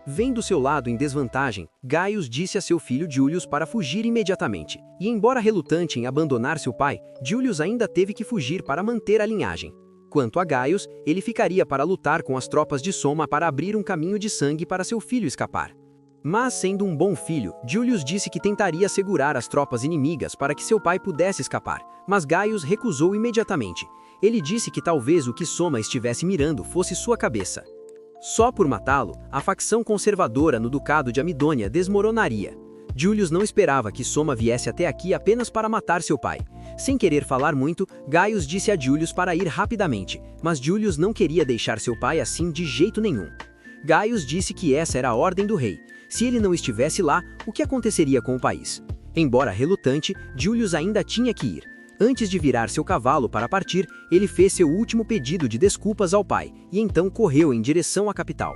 Vendo seu lado em desvantagem, Gaius disse a seu filho Julius para fugir imediatamente, e embora relutante em abandonar seu pai, Julius ainda teve que fugir para manter a linhagem. Quanto a Gaius, ele ficaria para lutar com as tropas de Soma para abrir um caminho de sangue para seu filho escapar. Mas, sendo um bom filho, Julius disse que tentaria segurar as tropas inimigas para que seu pai pudesse escapar, mas Gaius recusou imediatamente. Ele disse que talvez o que Soma estivesse mirando fosse sua cabeça. Só por matá-lo, a facção conservadora no Ducado de Amidônia desmoronaria. Julius não esperava que Soma viesse até aqui apenas para matar seu pai. Sem querer falar muito, Gaius disse a Julius para ir rapidamente, mas Julius não queria deixar seu pai assim de jeito nenhum. Gaius disse que essa era a ordem do rei. Se ele não estivesse lá, o que aconteceria com o país? Embora relutante, Julius ainda tinha que ir. Antes de virar seu cavalo para partir, ele fez seu último pedido de desculpas ao pai, e então correu em direção à capital.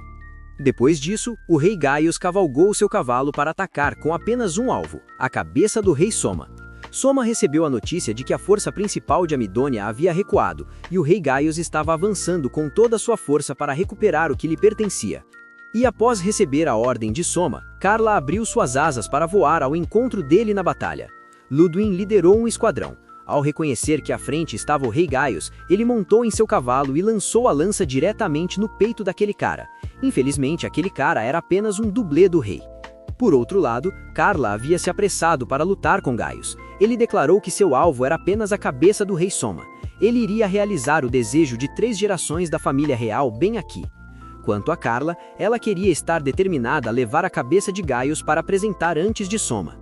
Depois disso, o rei Gaius cavalgou seu cavalo para atacar com apenas um alvo, a cabeça do rei Soma. Soma recebeu a notícia de que a força principal de Amidônia havia recuado, e o rei Gaius estava avançando com toda a sua força para recuperar o que lhe pertencia. E após receber a ordem de Soma, Carla abriu suas asas para voar ao encontro dele na batalha. Ludwig liderou um esquadrão. Ao reconhecer que à frente estava o rei Gaius, ele montou em seu cavalo e lançou a lança diretamente no peito daquele cara. Infelizmente, aquele cara era apenas um dublê do rei. Por outro lado, Carla havia se apressado para lutar com Gaius. Ele declarou que seu alvo era apenas a cabeça do rei Soma. Ele iria realizar o desejo de 3 gerações da família real bem aqui. Quanto a Carla, ela queria estar determinada a levar a cabeça de Gaius para apresentar antes de Soma.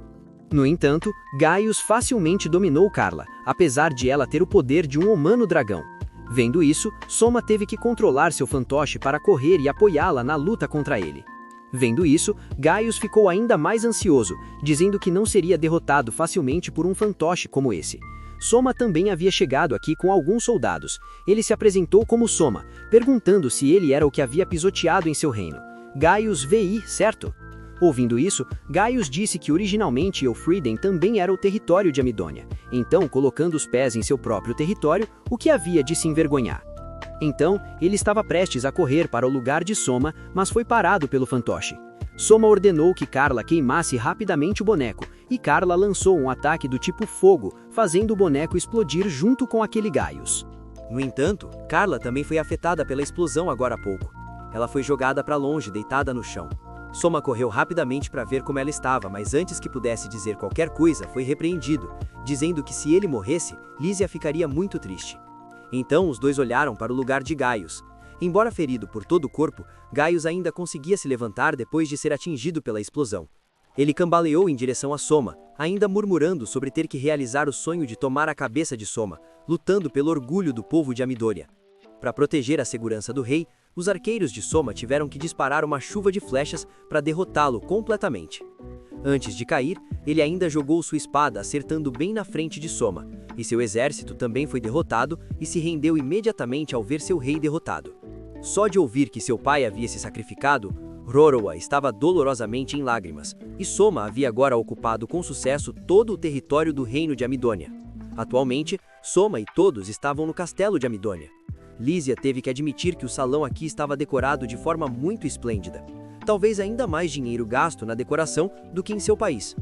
No entanto, Gaius facilmente dominou Carla, apesar de ela ter o poder de um humano dragão. Vendo isso, Soma teve que controlar seu fantoche para correr e apoiá-la na luta contra ele. Vendo isso, Gaius ficou ainda mais ansioso, dizendo que não seria derrotado facilmente por um fantoche como esse. Soma também havia chegado aqui com alguns soldados. Ele se apresentou como Soma, perguntando se ele era o que havia pisoteado em seu reino. Gaius VI, certo? Ouvindo isso, Gaius disse que originalmente Eufriden também era o território de Amidônia, então colocando os pés em seu próprio território, o que havia de se envergonhar. Então, ele estava prestes a correr para o lugar de Soma, mas foi parado pelo fantoche. Soma ordenou que Carla queimasse rapidamente o boneco, e Carla lançou um ataque do tipo fogo, fazendo o boneco explodir junto com aquele Gaius. No entanto, Carla também foi afetada pela explosão agora há pouco. Ela foi jogada para longe, deitada no chão. Soma correu rapidamente para ver como ela estava, mas antes que pudesse dizer qualquer coisa, foi repreendido, dizendo que se ele morresse, Lísia ficaria muito triste. Então os dois olharam para o lugar de Gaius. Embora ferido por todo o corpo, Gaius ainda conseguia se levantar depois de ser atingido pela explosão. Ele cambaleou em direção a Soma, ainda murmurando sobre ter que realizar o sonho de tomar a cabeça de Soma, lutando pelo orgulho do povo de Amidônia. Para proteger a segurança do rei, os arqueiros de Soma tiveram que disparar uma chuva de flechas para derrotá-lo completamente. Antes de cair, ele ainda jogou sua espada acertando bem na frente de Soma, e seu exército também foi derrotado e se rendeu imediatamente ao ver seu rei derrotado. Só de ouvir que seu pai havia se sacrificado, Roroa estava dolorosamente em lágrimas, e Soma havia agora ocupado com sucesso todo o território do reino de Amidônia. Atualmente, Soma e todos estavam no castelo de Amidônia. Lísia teve que admitir que o salão aqui estava decorado de forma muito esplêndida. Talvez ainda mais dinheiro gasto na decoração do que em seu país.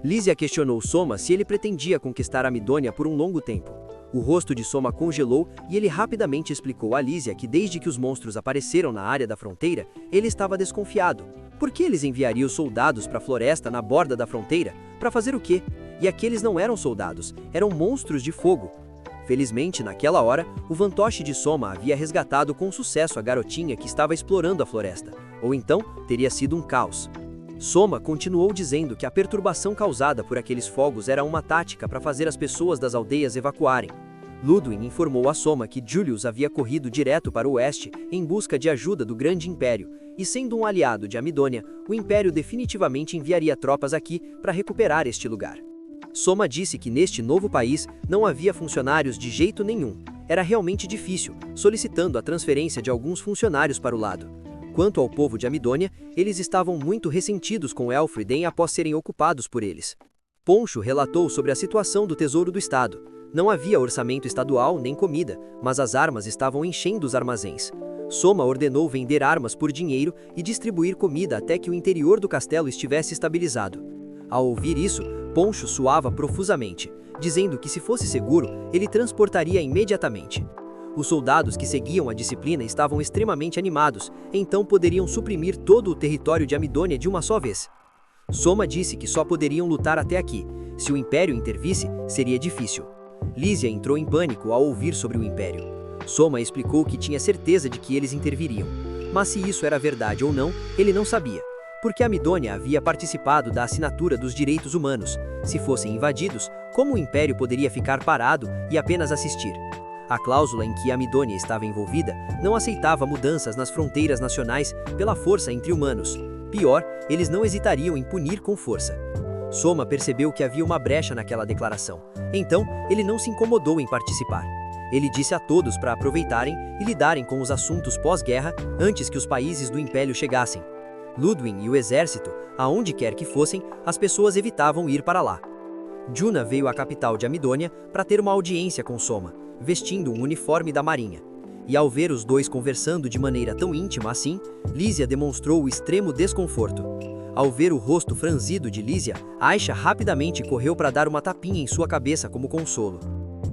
Lísia questionou Soma se ele pretendia conquistar Amidônia por um longo tempo. O rosto de Soma congelou e ele rapidamente explicou a Lísia que desde que os monstros apareceram na área da fronteira, ele estava desconfiado. Por que eles enviariam soldados para a floresta na borda da fronteira? Para fazer o quê? E aqueles não eram soldados, eram monstros de fogo. Felizmente, naquela hora, o fantoche de Soma havia resgatado com sucesso a garotinha que estava explorando a floresta, ou então teria sido um caos. Soma continuou dizendo que a perturbação causada por aqueles fogos era uma tática para fazer as pessoas das aldeias evacuarem. Ludwig informou a Soma que Julius havia corrido direto para o oeste em busca de ajuda do Grande Império, e sendo um aliado de Amidônia, o Império definitivamente enviaria tropas aqui para recuperar este lugar. Soma disse que neste novo país não havia funcionários de jeito nenhum. Era realmente difícil, solicitando a transferência de alguns funcionários para o lado. Quanto ao povo de Amidônia, eles estavam muito ressentidos com Elfriden após serem ocupados por eles. Poncho relatou sobre a situação do Tesouro do Estado. Não havia orçamento estadual nem comida, mas as armas estavam enchendo os armazéns. Soma ordenou vender armas por dinheiro e distribuir comida até que o interior do castelo estivesse estabilizado. Ao ouvir isso, Poncho suava profusamente, dizendo que se fosse seguro, ele transportaria imediatamente. Os soldados que seguiam a disciplina estavam extremamente animados, então poderiam suprimir todo o território de Amidônia de uma só vez. Soma disse que só poderiam lutar até aqui. Se o Império intervisse, seria difícil. Lísia entrou em pânico ao ouvir sobre o Império. Soma explicou que tinha certeza de que eles interviriam. Mas se isso era verdade ou não, ele não sabia. Porque Amidônia havia participado da assinatura dos direitos humanos. Se fossem invadidos, como o Império poderia ficar parado e apenas assistir? A cláusula em que Amidônia estava envolvida não aceitava mudanças nas fronteiras nacionais pela força entre humanos. Pior, eles não hesitariam em punir com força. Soma percebeu que havia uma brecha naquela declaração. Então, ele não se incomodou em participar. Ele disse a todos para aproveitarem e lidarem com os assuntos pós-guerra antes que os países do Império chegassem. Ludwig e o exército, aonde quer que fossem, as pessoas evitavam ir para lá. Juna veio à capital de Amidônia para ter uma audiência com Soma, vestindo um uniforme da marinha. E ao ver os dois conversando de maneira tão íntima assim, Lísia demonstrou o extremo desconforto. Ao ver o rosto franzido de Lísia, Aisha rapidamente correu para dar uma tapinha em sua cabeça como consolo.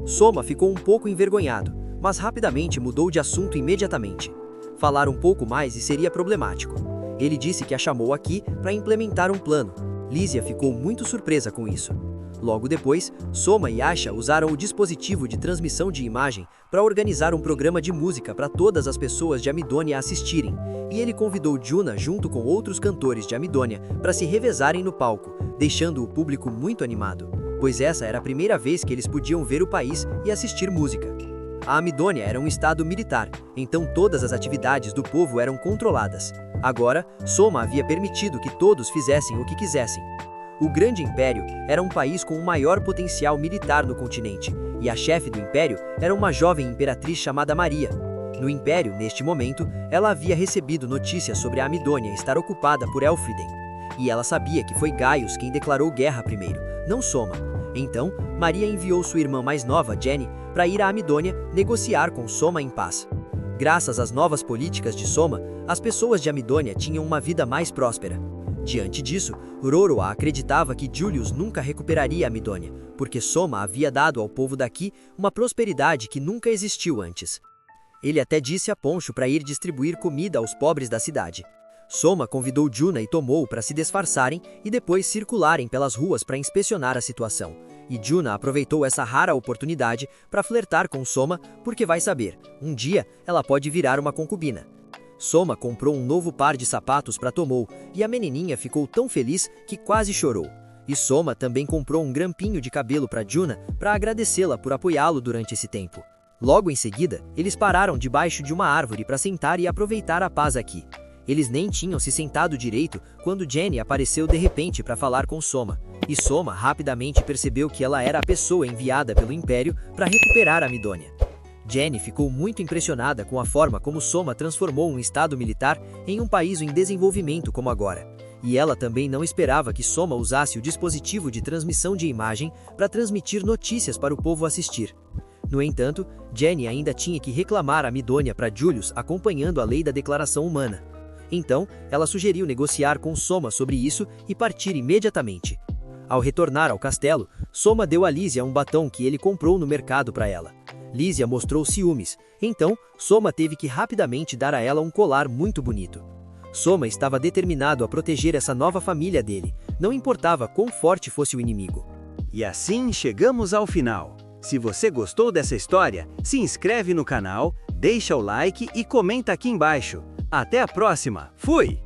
Soma ficou um pouco envergonhado, mas rapidamente mudou de assunto imediatamente. Falar um pouco mais e seria problemático. Ele disse que a chamou aqui para implementar um plano. Lísia ficou muito surpresa com isso. Logo depois, Soma e Aisha usaram o dispositivo de transmissão de imagem para organizar um programa de música para todas as pessoas de Amidônia assistirem, e ele convidou Juna junto com outros cantores de Amidônia para se revezarem no palco, deixando o público muito animado, pois essa era a primeira vez que eles podiam ver o país e assistir música. A Amidônia era um estado militar, então todas as atividades do povo eram controladas. Agora, Soma havia permitido que todos fizessem o que quisessem. O Grande Império era um país com o maior potencial militar no continente, e a chefe do Império era uma jovem imperatriz chamada Maria. No Império, neste momento, ela havia recebido notícias sobre a Amidônia estar ocupada por Elfriden, e ela sabia que foi Gaius quem declarou guerra primeiro, não Soma. Então, Maria enviou sua irmã mais nova, Jenny, para ir a Amidônia negociar com Soma em paz. Graças às novas políticas de Soma, as pessoas de Amidônia tinham uma vida mais próspera. Diante disso, Roroa acreditava que Julius nunca recuperaria Amidônia, porque Soma havia dado ao povo daqui uma prosperidade que nunca existiu antes. Ele até disse a Poncho para ir distribuir comida aos pobres da cidade. Soma convidou Juna e Tomou para se disfarçarem e depois circularem pelas ruas para inspecionar a situação. E Juna aproveitou essa rara oportunidade para flertar com Soma, porque vai saber, um dia ela pode virar uma concubina. Soma comprou um novo par de sapatos para Tomou, e a menininha ficou tão feliz que quase chorou. E Soma também comprou um grampinho de cabelo para Juna para agradecê-la por apoiá-lo durante esse tempo. Logo em seguida, eles pararam debaixo de uma árvore para sentar e aproveitar a paz aqui. Eles nem tinham se sentado direito quando Jenny apareceu de repente para falar com Soma. E Soma rapidamente percebeu que ela era a pessoa enviada pelo Império para recuperar Amidônia. Jenny ficou muito impressionada com a forma como Soma transformou um estado militar em um país em desenvolvimento como agora. E ela também não esperava que Soma usasse o dispositivo de transmissão de imagem para transmitir notícias para o povo assistir. No entanto, Jenny ainda tinha que reclamar Amidônia para Julius acompanhando a lei da declaração humana. Então, ela sugeriu negociar com Soma sobre isso e partir imediatamente. Ao retornar ao castelo, Soma deu a Lísia um batom que ele comprou no mercado para ela. Lísia mostrou ciúmes, então Soma teve que rapidamente dar a ela um colar muito bonito. Soma estava determinado a proteger essa nova família dele, não importava quão forte fosse o inimigo. E assim chegamos ao final. Se você gostou dessa história, se inscreve no canal, deixa o like e comenta aqui embaixo. Até a próxima, fui!